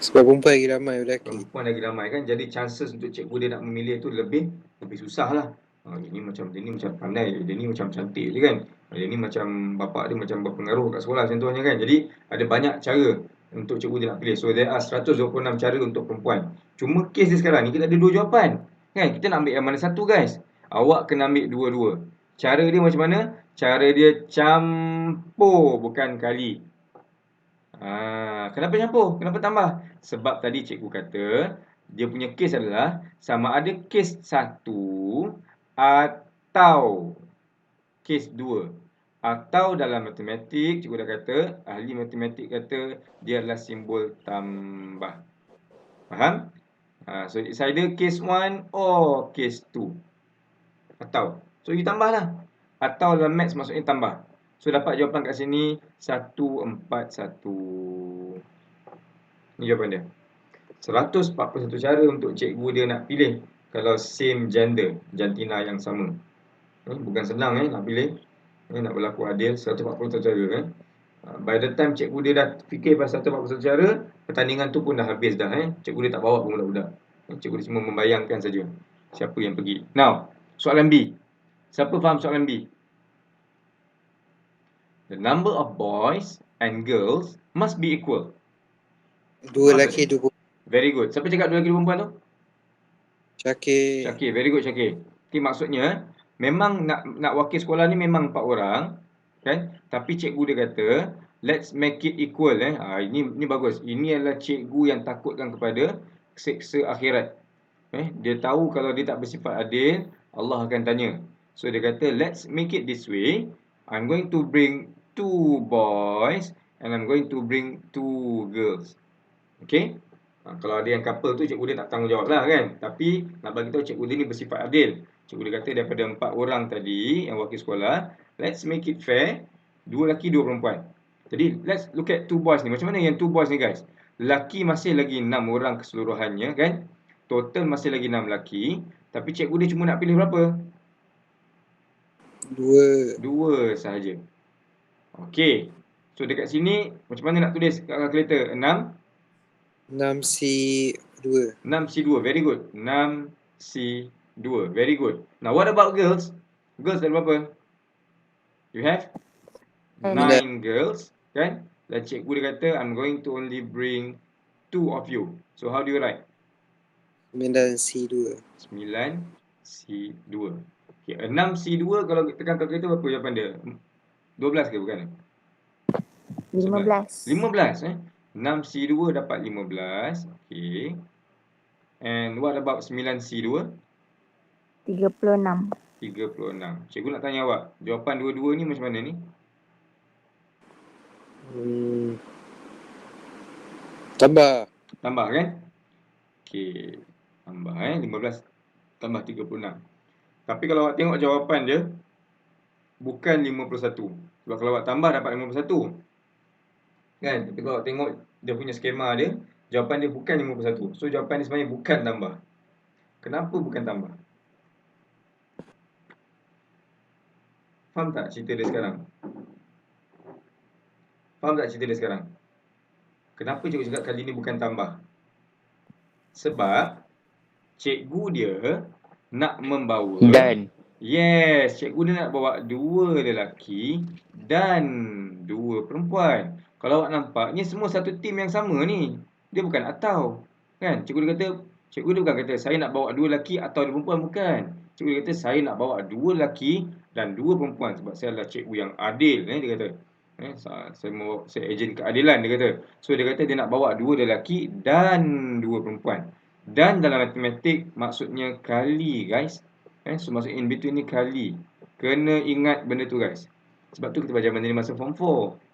Sebab perempuan lagi ramai lelaki. Perempuan lagi ramai kan, jadi chances untuk cikgu dia nak memilih tu lebih susah lah. Dia ni macam pandai, dia ni macam cantik je kan. Dia ni macam bapak dia macam berpengaruh kat sekolah contohnya kan. Jadi ada banyak cara untuk cikgu dia nak pilih. So there are 126 cara untuk perempuan. Cuma kes dia sekarang ni kita ada 2 jawapan. Kan? Kita nak ambil yang mana satu guys? Awak kena ambil dua-dua. Cara dia macam mana? Cara dia campur bukan kali. Kenapa campur? Kenapa tambah? Sebab tadi cikgu kata dia punya kes adalah sama ada kes 1 atau kes 2. Atau dalam matematik, cikgu dah kata, ahli matematik kata dia adalah simbol tambah. Faham? So it's either case 1 or case 2. Atau. So you tambah lah. Atau dalam maths maksudnya tambah. So dapat jawapan kat sini 141. Ni jawapan dia. 141 cara untuk cikgu dia nak pilih kalau same gender, jantina yang sama. Bukan senang nak pilih. Nak berlaku adil 141 cara By the time cikgu dia dah fikir pasal 141 cara, pertandingan tu pun dah habis dah Cikgu dia tak bawa pun budak-budak. Cikgu dia cuma membayangkan saja siapa yang pergi. Now, soalan B. Siapa faham soalan B? The number of boys and girls must be equal. 2 lelaki, 2 perempuan. Very good. Siapa cakap 2 lelaki 2 perempuan tu? Syakir. Syakir, very good Syakir. Okay, maksudnya memang nak wakil sekolah ni memang 4 orang kan? Tapi cikgu dia kata let's make it equal ini bagus. Ini adalah cikgu yang takutkan kepada seksa akhirat. Dia tahu kalau dia tak bersifat adil, Allah akan tanya. So dia kata let's make it this way. I'm going to bring 2 boys and I'm going to bring 2 girls. Okay? Kalau ada yang couple tu cikgu dia tak tanggungjawab lah kan. Tapi nak bagi tahu cikgu dia ni bersifat adil. Cikgu dia kata daripada 4 orang tadi yang wakil sekolah, let's make it fair. 2 lelaki 2 perempuan. Jadi let's look at 2 boys ni. Macam mana yang 2 boys ni guys? Lelaki masih lagi 6 orang keseluruhannya kan. Total masih lagi 6 lelaki. Tapi cikgu dia cuma nak pilih berapa? 2 sahaja. Okey. So dekat sini macam mana nak tulis kat kalkulator? 6C2. 6C2. Very good. 6C2. Very good. Now what about girls? Girls ada berapa? You have 9 girls. Kan? Dan cikgu dia kata I'm going to only bring 2 of you. So how do you write? 9C2. 9C2. Okay, 6C2 kalau tekan kalkulator berapa jawapan dia? 12 ke bukan? 15. 15 6C2 dapat 15. Okay. And what about 9C2? 36. 36. Cikgu nak tanya awak, jawapan dua-dua ni macam mana ni? Tambah kan? Okay. Tambah 15 tambah 36. Tapi kalau awak tengok jawapan dia, bukan 51. Sebab kalau awak tambah dapat 51. Kan? Tapi kalau awak tengok dia punya skema dia, jawapan dia bukan 51. So jawapan dia sebenarnya bukan tambah. Kenapa bukan tambah? Faham tak cerita dia sekarang? Kenapa cikgu cakap kali ni bukan tambah? Sebab cikgu dia nak membawa Dan Yes, cikgu dia nak bawa 2 lelaki dan 2 perempuan. Kalau awak nampak, ni semua satu tim yang sama ni. Dia bukan atau. Kan? Cikgu dia bukan kata saya nak bawa 2 lelaki atau 2 perempuan, bukan. Cikgu dia kata saya nak bawa 2 lelaki dan 2 perempuan sebab saya adalah cikgu yang adil, dia kata. Saya ejen keadilan, dia kata. So dia kata dia nak bawa 2 lelaki dan 2 perempuan. Dan dalam matematik maksudnya kali, guys. So maksud in between ni kali. Kena ingat benda tu, guys. Sebab tu kita belajar benda ni masa form 4.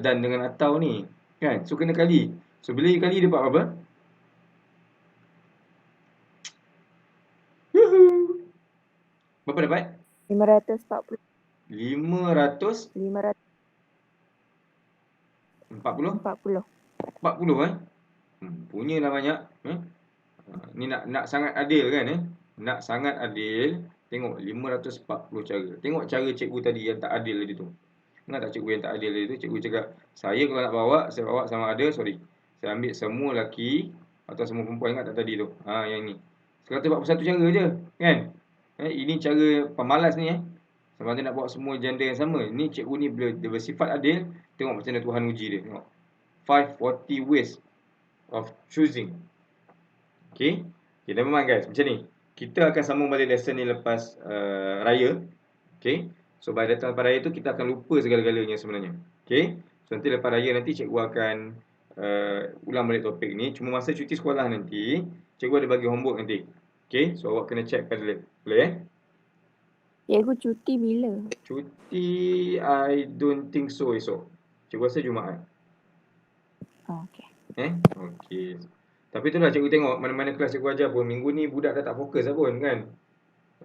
Dan dengan atau ni, kan? So kena kali. So bila kali dia dapat apa? Yuhu. Berapa dapat? 540. 540 540. 40 punyalah banyak. Ni nak sangat adil kan, Nak sangat adil. Tengok 540 cara. Tengok cara cikgu tadi yang tak adil tadi tu. Ingat tak cikgu yang tak adil tadi tu? Cikgu cakap, saya kalau nak bawa, saya bawa sama ada, sorry. Saya ambil semua lelaki atau semua perempuan, ingat tak tadi tu? Yang ni. 141 cara je, kan? Ini cara pemalas ni, Sebab dia nak bawa semua gender yang sama. Ni cikgu ni bila dia bersifat adil, tengok macam mana Tuhan uji dia. Tengok. 540 ways of choosing. Okay, never mind guys. Macam ni. Kita akan sambung balik lesson ni lepas raya. Okay. So, by datang lepas raya tu, kita akan lupa segala-galanya sebenarnya. Okay. So, nanti lepas raya nanti cikgu akan ulang balik topik ni. Cuma masa cuti sekolah nanti, cikgu ada bagi homework nanti. Okay. So, awak kena check pada boleh Cikgu cuti bila? Cuti, I don't think so esok. Cikgu rasa Jumaat. Okay. Okay. Tapi itulah cikgu tengok mana-mana kelas cikgu ajar pun. Minggu ni budak dah tak fokus lah pun, kan.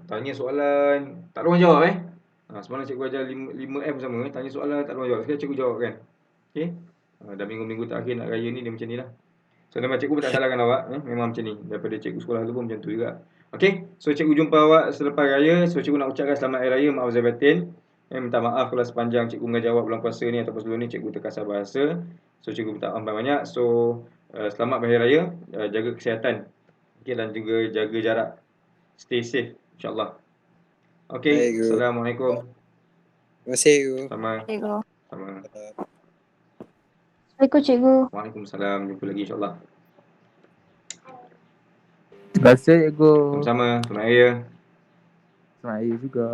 Tanya soalan, tak ada orang jawab, Semalam cikgu ajar 5M sama, tanya soalan, tak ada orang jawab. Sekarang cikgu jawab, kan. Okay. Dah minggu-minggu terakhir nak raya ni, dia macam ni lah. So, nama cikgu pun tak salahkan awak. Memang macam ni. Daripada cikgu sekolah tu pun macam tu juga. Okay. So, cikgu jumpa awak selepas raya. So, cikgu nak ucapkan selamat hari raya. Maaf zahir batin. Minta maaf kalau sepanjang cikgu mengajar awak bulan puasa ni ataupun sebelum ni cikgu terkasar bahasa. So, cikgu minta maaf banyak. So, selamat hari raya. Jaga kesihatan. Okay. Dan juga jaga jarak. Stay safe. InsyaAllah. Okay. Baik, Assalamualaikum. Terima kasih, Cikgu. Sama. Cikgu. Assalamualaikum cikgu. Waalaikumsalam. Jumpa lagi insyaAllah. Terima kasih cikgu. Sama-sama. Selamat hari raya. Selamat hari juga.